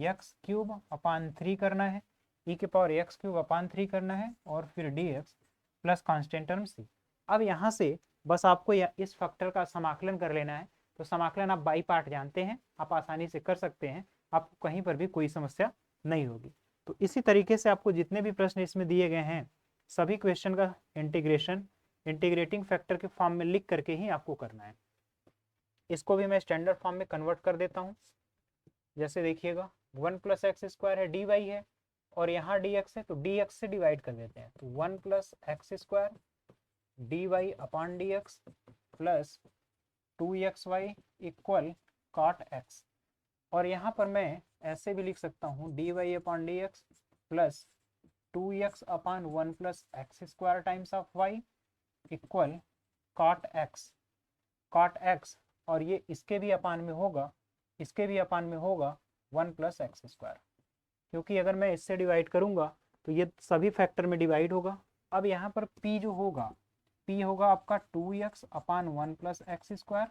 Speaker 1: x क्यूब अपान 3 करना है ई के पावर एक्स क्यूब अपान 3 करना है और फिर d x plus constant term c. अब यहाँ से बस आपको इस फैक्टर का समाकलन कर लेना है। तो समाकलन आप बाई पार्ट जानते हैं, आप आसानी से कर सकते हैं, आपको कहीं पर भी कोई समस्या नहीं होगी। तो इसी तरीके से आपको जितने भी प्रश्न इसमें दिए गए हैं सभी क्वेश्चन का इंटीग्रेशन इंटीग्रेटिंग फैक्टर के फॉर्म में लिख करके ही आपको करना है। इसको भी मैं स्टैंडर्ड फॉर्म में कन्वर्ट कर देता हूँ। जैसे देखिएगा 1 प्लस एक्स स्क्वायर है, डी वाई है, और यहाँ डी एक्स है, तो डी एक्स से डिवाइड कर देते हैं। तो 1 plus x square d y upon d x plus 2xy equal cot x. और यहाँ पर मैं ऐसे भी लिख सकता हूँ d y upon d x plus 2x upon 1 plus x square times of y equal cot x. और ये इसके भी अपान में होगा, इसके भी अपान में होगा 1 प्लस एक्स स्क्वायर, क्योंकि अगर मैं इससे डिवाइड करूंगा तो ये सभी फैक्टर में डिवाइड होगा। अब यहाँ पर p जो होगा, p होगा आपका 2x upon 1 plus x square,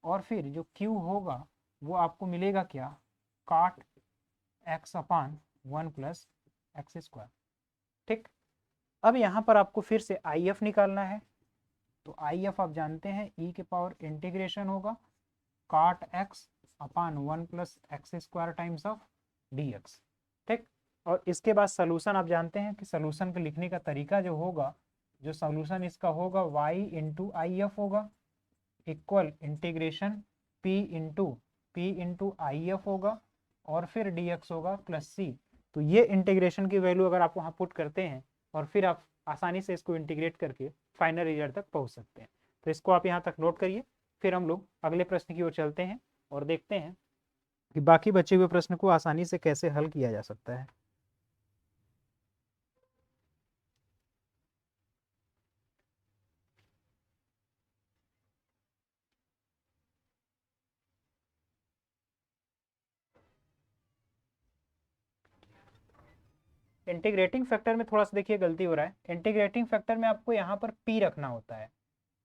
Speaker 1: और फिर जो q होगा वो आपको मिलेगा क्या, cot x upon 1 plus x square. ठीक, अब यहाँ पर आपको फिर से IF निकालना है। तो IF आप जानते हैं e के पावर इंटीग्रेशन होगा cot x upon 1 plus x square times of dx। ठीक, और इसके बाद सॉल्यूशन आप जानते हैं कि सॉल्यूशन को लिखने का तरीका जो होगा, जो सॉल्यूशन इसका होगा y इंटू IF होगा equal integration p into IF होगा और फिर dx होगा प्लस c। तो ये इंटीग्रेशन की वैल्यू अगर आप वहाँ पुट करते हैं और फिर आप आसानी से इसको इंटीग्रेट करके फाइनल रिजल्ट तक पहुँच सकते हैं। तो इसको आप यहाँ तक नोट करिए, फिर हम लोग अगले प्रश्न की ओर चलते हैं और देखते हैं कि बाकी बचे हुए प्रश्न को आसानी से कैसे हल किया जा सकता है। इंटीग्रेटिंग फैक्टर में थोड़ा सा देखिए गलती हो रहा है। इंटीग्रेटिंग फैक्टर में आपको यहाँ पर p रखना होता है।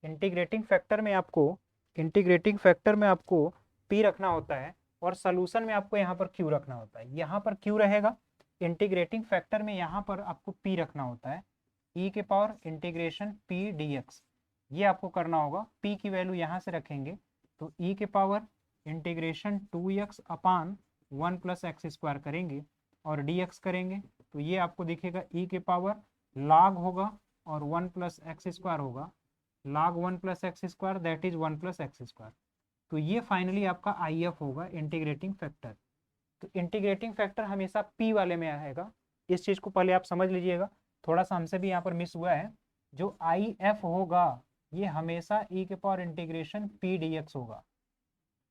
Speaker 1: इंटीग्रेटिंग फैक्टर में आपको p रखना होता है और सॉल्यूशन में आपको यहाँ पर q रखना होता है। यहाँ पर q रहेगा, इंटीग्रेटिंग फैक्टर में यहाँ पर आपको p रखना होता है, e के पावर इंटीग्रेशन p dx। ये आपको करना होगा। p की वैल्यू यहाँ से रखेंगे तो e के power integration 2x upon 1 plus x square करेंगे और dx करेंगे तो ये आपको दिखेगा e के पावर log होगा और 1 प्लस एक्स स्क्वायर होगा, log 1 plus x square that is 1 plus x square. तो ये फाइनली आपका IF होगा इंटीग्रेटिंग फैक्टर। तो इंटीग्रेटिंग फैक्टर हमेशा p वाले में आएगा, इस चीज़ को पहले आप समझ लीजिएगा। थोड़ा सा हमसे भी यहाँ पर मिस हुआ है। जो IF होगा ये हमेशा e के पावर इंटीग्रेशन p dx होगा,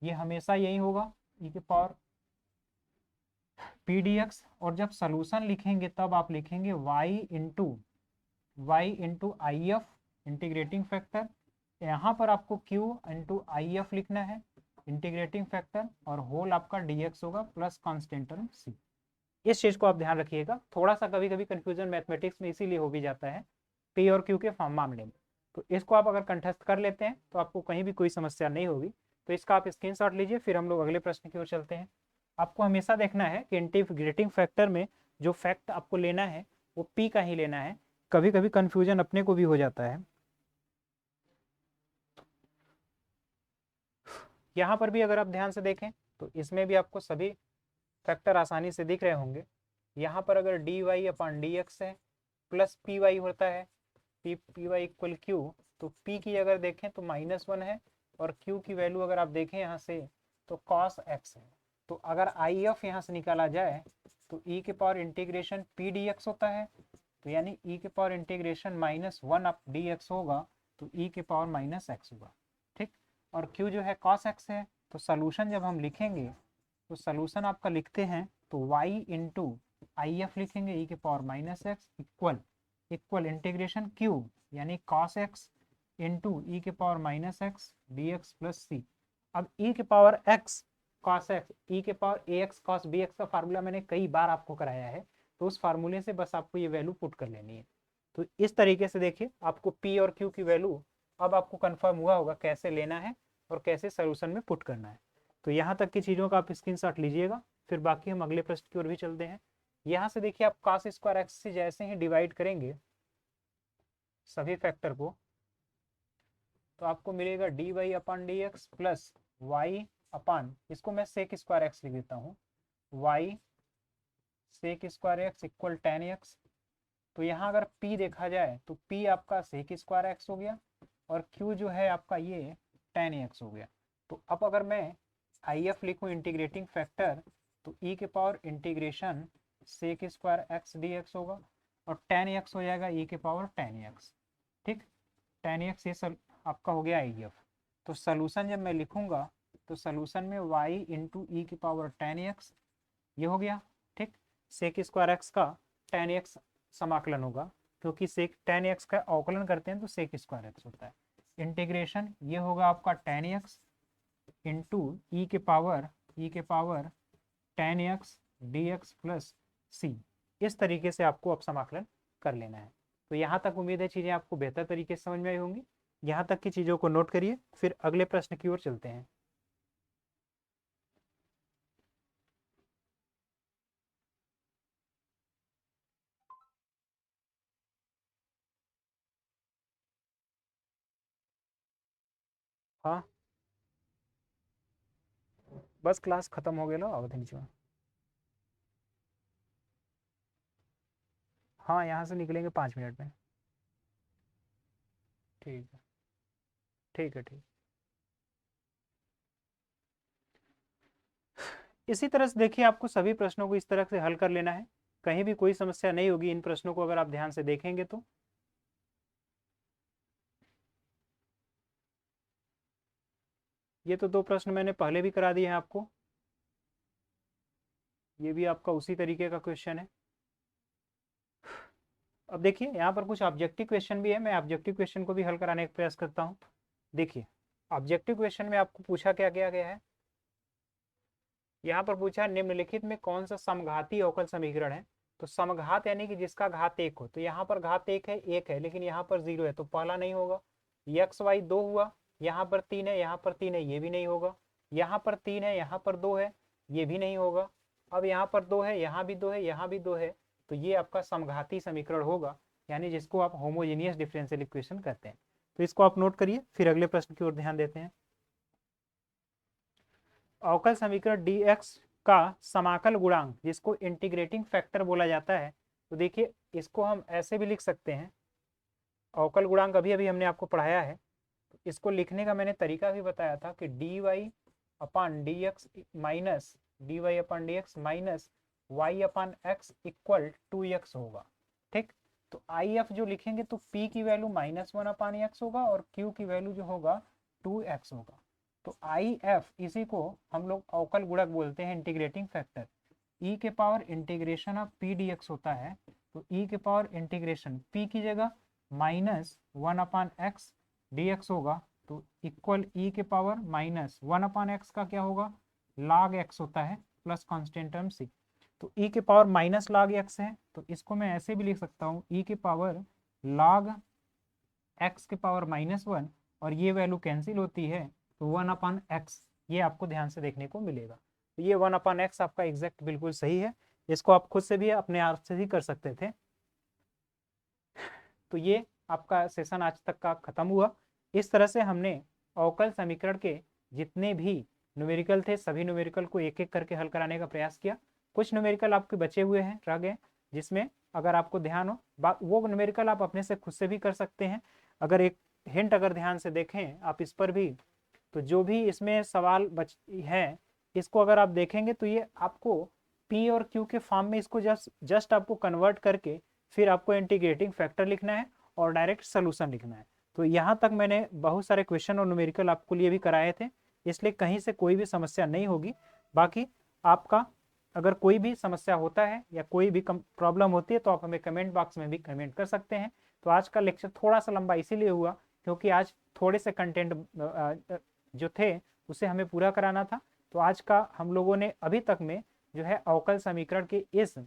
Speaker 1: ये हमेशा यही होगा e के पावर p dx। और जब सॉल्यूशन लिखेंगे तब आप लिखेंगे y into IF integrating factor. यहाँ पर आपको q इंटू IF लिखना है इंटीग्रेटिंग फैक्टर और होल आपका dx होगा प्लस कांस्टेंट टर्म c। इस चीज को आप ध्यान रखिएगा। थोड़ा सा कभी कभी कंफ्यूजन मैथमेटिक्स में इसीलिए हो भी जाता है p और q के मामले में। तो इसको आप अगर कंठस्थ कर लेते हैं तो आपको कहीं भी कोई समस्या नहीं होगी। तो इसका आप स्क्रीनशॉट लीजिए, फिर हम लोग अगले प्रश्न की ओर चलते हैं। आपको हमेशा देखना है कि इंटीग्रेटिंग फैक्टर में जो फैक्ट आपको लेना है वो p का ही लेना है। कभी कभी कंफ्यूजन अपने को भी हो जाता है। यहाँ पर भी अगर आप ध्यान से देखें तो इसमें भी आपको सभी फैक्टर आसानी से दिख रहे होंगे। यहाँ पर अगर dy अपान dx है प्लस py होता है, py इक्वल q, तो p की अगर देखें तो -1 है और q की वैल्यू अगर आप देखें यहाँ से तो cos x है। तो अगर IF यहाँ से निकाला जाए तो e के पावर इंटीग्रेशन p dx होता है, तो यानी e के पावर इंटीग्रेशन -1 अप dx होगा तो e के पावर -x होगा। ठीक, और q जो है cos x है। तो सॉल्यूशन जब हम लिखेंगे तो सॉल्यूशन आपका लिखते हैं तो y इंटू IF लिखेंगे e के power -x equal integration q यानी cos x इंटू e के power -x dx plus c। अब e के power x cos x, e के पावर ax cos bx का फार्मूला मैंने कई बार आपको कराया है, तो उस फार्मूले से बस आपको ये वैल्यू पुट कर लेनी है। तो इस तरीके से देखिए आपको p और q की वैल्यू अब आपको कंफर्म हुआ होगा कैसे लेना है और कैसे सोल्यूशन में पुट करना है। तो यहाँ तक की चीज़ों का आप स्क्रीनशॉट लीजिएगा, फिर बाकी हम अगले प्रश्न की ओर भी चलते हैं। यहाँ से देखिए आप cos स्क्वायर एक्स से जैसे ही डिवाइड करेंगे सभी फैक्टर को, तो आपको मिलेगा d y upon d x plus y upon, इसको मैं सेक स्क्वायर एक्स लिख देता हूँ, y sec square x equal tan x. तो यहाँ अगर p देखा जाए तो p आपका सेक स्क्वायर एक्स हो गया और q जो है आपका ये टेन एक्स हो गया। तो अब अगर मैं if लिखूँ इंटीग्रेटिंग फैक्टर, तो e के power integration sec square x d x होगा और टेन एक्स हो जाएगा e के पावर टेन एक्स। ठीक, टेन एक्स ये आपका हो गया if। तो सलूशन जब मैं लिखूंगा तो सलूशन में y इंटू ई की पावर टेन एक्स ये हो गया। ठीक, सेक स्क्वायर एक्स का टेन एक्स समाकलन होगा, क्योंकि सेक टेन एक्स का अवकलन करते हैं तो सेक स्क्वायर एक्स होता है। इंटीग्रेशन ये होगा आपका टेन एक्स इंटू ई के power ten x d x plus c. इस तरीके से आपको अब समाकलन कर लेना है। तो यहाँ तक उम्मीद है चीज़ें आपको बेहतर तरीके से समझ में आई होंगी। यहाँ तक की चीज़ों को नोट करिए, फिर अगले प्रश्न की ओर चलते हैं। हाँ, बस क्लास खत्म हो गया आवत नीचे में। हाँ, यहाँ से निकलेंगे 5 मिनट में। ठीक है, ठीक है, ठीक। इसी तरह से देखिए आपको सभी प्रश्नों को इस तरह से हल कर लेना है, कहीं भी कोई समस्या नहीं होगी इन प्रश्नों को अगर आप ध्यान से देखेंगे तो। ये तो 2 प्रश्न मैंने पहले भी करा दिए हैं आपको, ये भी आपका उसी तरीके का क्वेश्चन है। अब देखिए यहाँ पर कुछ ऑब्जेक्टिव क्वेश्चन भी है, मैं ऑब्जेक्टिव क्वेश्चन को भी हल कराने का प्रयास करता हूँ। देखिए ऑब्जेक्टिव क्वेश्चन में आपको पूछा क्या क्या गया है, यहाँ पर पूछा निम्नलिखित में कौन सा समघाती अवकल समीकरण है। तो समघात यानी कि जिसका घात एक हो, तो यहाँ पर घात एक है लेकिन यहाँ पर 0 है, तो पहला नहीं होगा। एक्स वाई 2 हुआ, यहाँ पर 3 है, यहाँ पर 3 है, ये भी नहीं होगा। यहाँ पर 3 है, यहाँ पर 2 है, ये भी नहीं होगा। अब यहाँ पर 2 है, यहाँ भी 2 है, यहाँ भी 2 है, तो ये आपका समघाती समीकरण होगा, यानी जिसको आप होमोजेनियस डिफरेंशियल इक्वेशन कहते हैं। तो इसको आप नोट करिए, फिर अगले प्रश्न की ओर ध्यान देते हैं। अवकल समीकरण dx का समाकल गुणांक जिसको इंटीग्रेटिंग फैक्टर बोला जाता है, तो देखिए इसको हम ऐसे भी लिख सकते हैं। अवकल गुणांक अभी अभी हमने आपको पढ़ाया है, तो इसको लिखने का मैंने तरीका भी बताया था कि dy upon d x minus dy upon d x minus Y upon x equal 2x होगा। ठीक, तो if जो लिखेंगे तो p की वैल्यू -1 अपान एक्स होगा और q की वैल्यू जो होगा 2x होगा। तो IF इसी को हम लोग अवकल गुणक बोलते हैं, इंटीग्रेटिंग फैक्टर। e के power integration of p dx होता है, तो e के पावर इंटीग्रेशन p की जगह -1 अपान एक्स डी होगा, तो इक्वल e के पावर -1 अपान एक्स का क्या होगा, log x होता है, प्लस कॉन्स्टेंट टर्म c। तो e के पावर माइनस log x है, तो इसको मैं ऐसे भी लिख सकता हूँ, e के पावर log x के पावर -1, और ये वैल्यू कैंसिल होती है तो 1 अपान एक्स, ये आपको ध्यान से देखने को मिलेगा। तो ये 1 अपान एक्स आपका एग्जैक्ट बिल्कुल सही है, इसको आप खुद से भी अपने आप से ही कर सकते थे। तो ये आपका सेशन आज तक का खत्म हुआ। इस तरह से हमने अवकल समीकरण के जितने भी न्यूमेरिकल थे सभी न्यूमेरिकल को एक एक करके हल कराने का प्रयास किया। कुछ न्यूमेरिकल आपके बचे हुए हैं, रह गए, जिसमें अगर आपको ध्यान हो वो न्यूमेरिकल आप अपने से खुद से भी कर सकते हैं। अगर एक हिंट अगर ध्यान से देखें आप इस पर भी, तो जो भी इसमें सवाल है इसको अगर आप देखेंगे तो ये आपको P और Q के फॉर्म में इसको जस्ट आपको कन्वर्ट करके फिर आपको इंटीग्रेटिंग फैक्टर लिखना है और डायरेक्ट सोल्यूशन लिखना है। तो यहाँ तक मैंने बहुत सारे क्वेश्चन और न्यूमेरिकल आपको लिए भी कराए थे, इसलिए कहीं से कोई भी समस्या नहीं होगी। बाकी आपका अगर कोई भी समस्या होता है या कोई भी प्रॉब्लम होती है तो आप हमें कमेंट बॉक्स में भी कमेंट कर सकते हैं। तो आज का लेक्चर थोड़ा सा लंबा इसीलिए हुआ क्योंकि आज थोड़े से कंटेंट जो थे उसे हमें पूरा कराना था। तो आज का हम लोगों ने अभी तक में जो है अवकल समीकरण के इस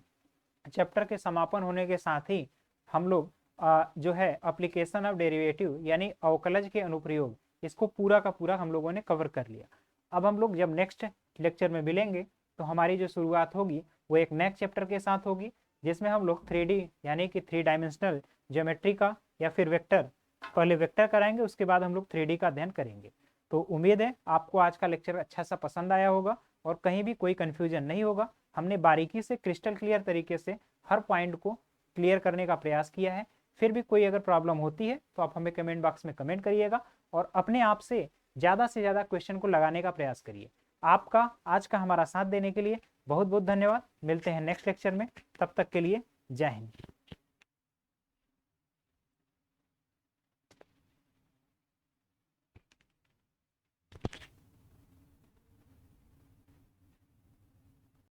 Speaker 1: चैप्टर के समापन होने के साथ ही हम लोग जो है एप्लीकेशन ऑफ डेरिवेटिव यानी अवकलज के अनुप्रयोग, इसको पूरा का पूरा हम लोगों ने कवर कर लिया। अब हम लोग जब नेक्स्ट लेक्चर में मिलेंगे तो हमारी जो शुरुआत होगी वो एक नेक्स्ट चैप्टर के साथ होगी, जिसमें हम लोग 3D यानी कि 3 डायमेंशनल ज्योमेट्री का या फिर वेक्टर, पहले वेक्टर कराएंगे उसके बाद हम लोग 3D का अध्ययन करेंगे। तो उम्मीद है आपको आज का लेक्चर अच्छा सा पसंद आया होगा और कहीं भी कोई कन्फ्यूजन नहीं होगा। हमने बारीकी से क्रिस्टल क्लियर तरीके से हर पॉइंट को क्लियर करने का प्रयास किया है। फिर भी कोई अगर प्रॉब्लम होती है तो आप हमें कमेंट बॉक्स में कमेंट करिएगा और अपने आप से ज़्यादा क्वेश्चन को लगाने का प्रयास करिए। आपका आज का हमारा साथ देने के लिए बहुत बहुत धन्यवाद। मिलते हैं नेक्स्ट लेक्चर में, तब तक के लिए जय हिंद।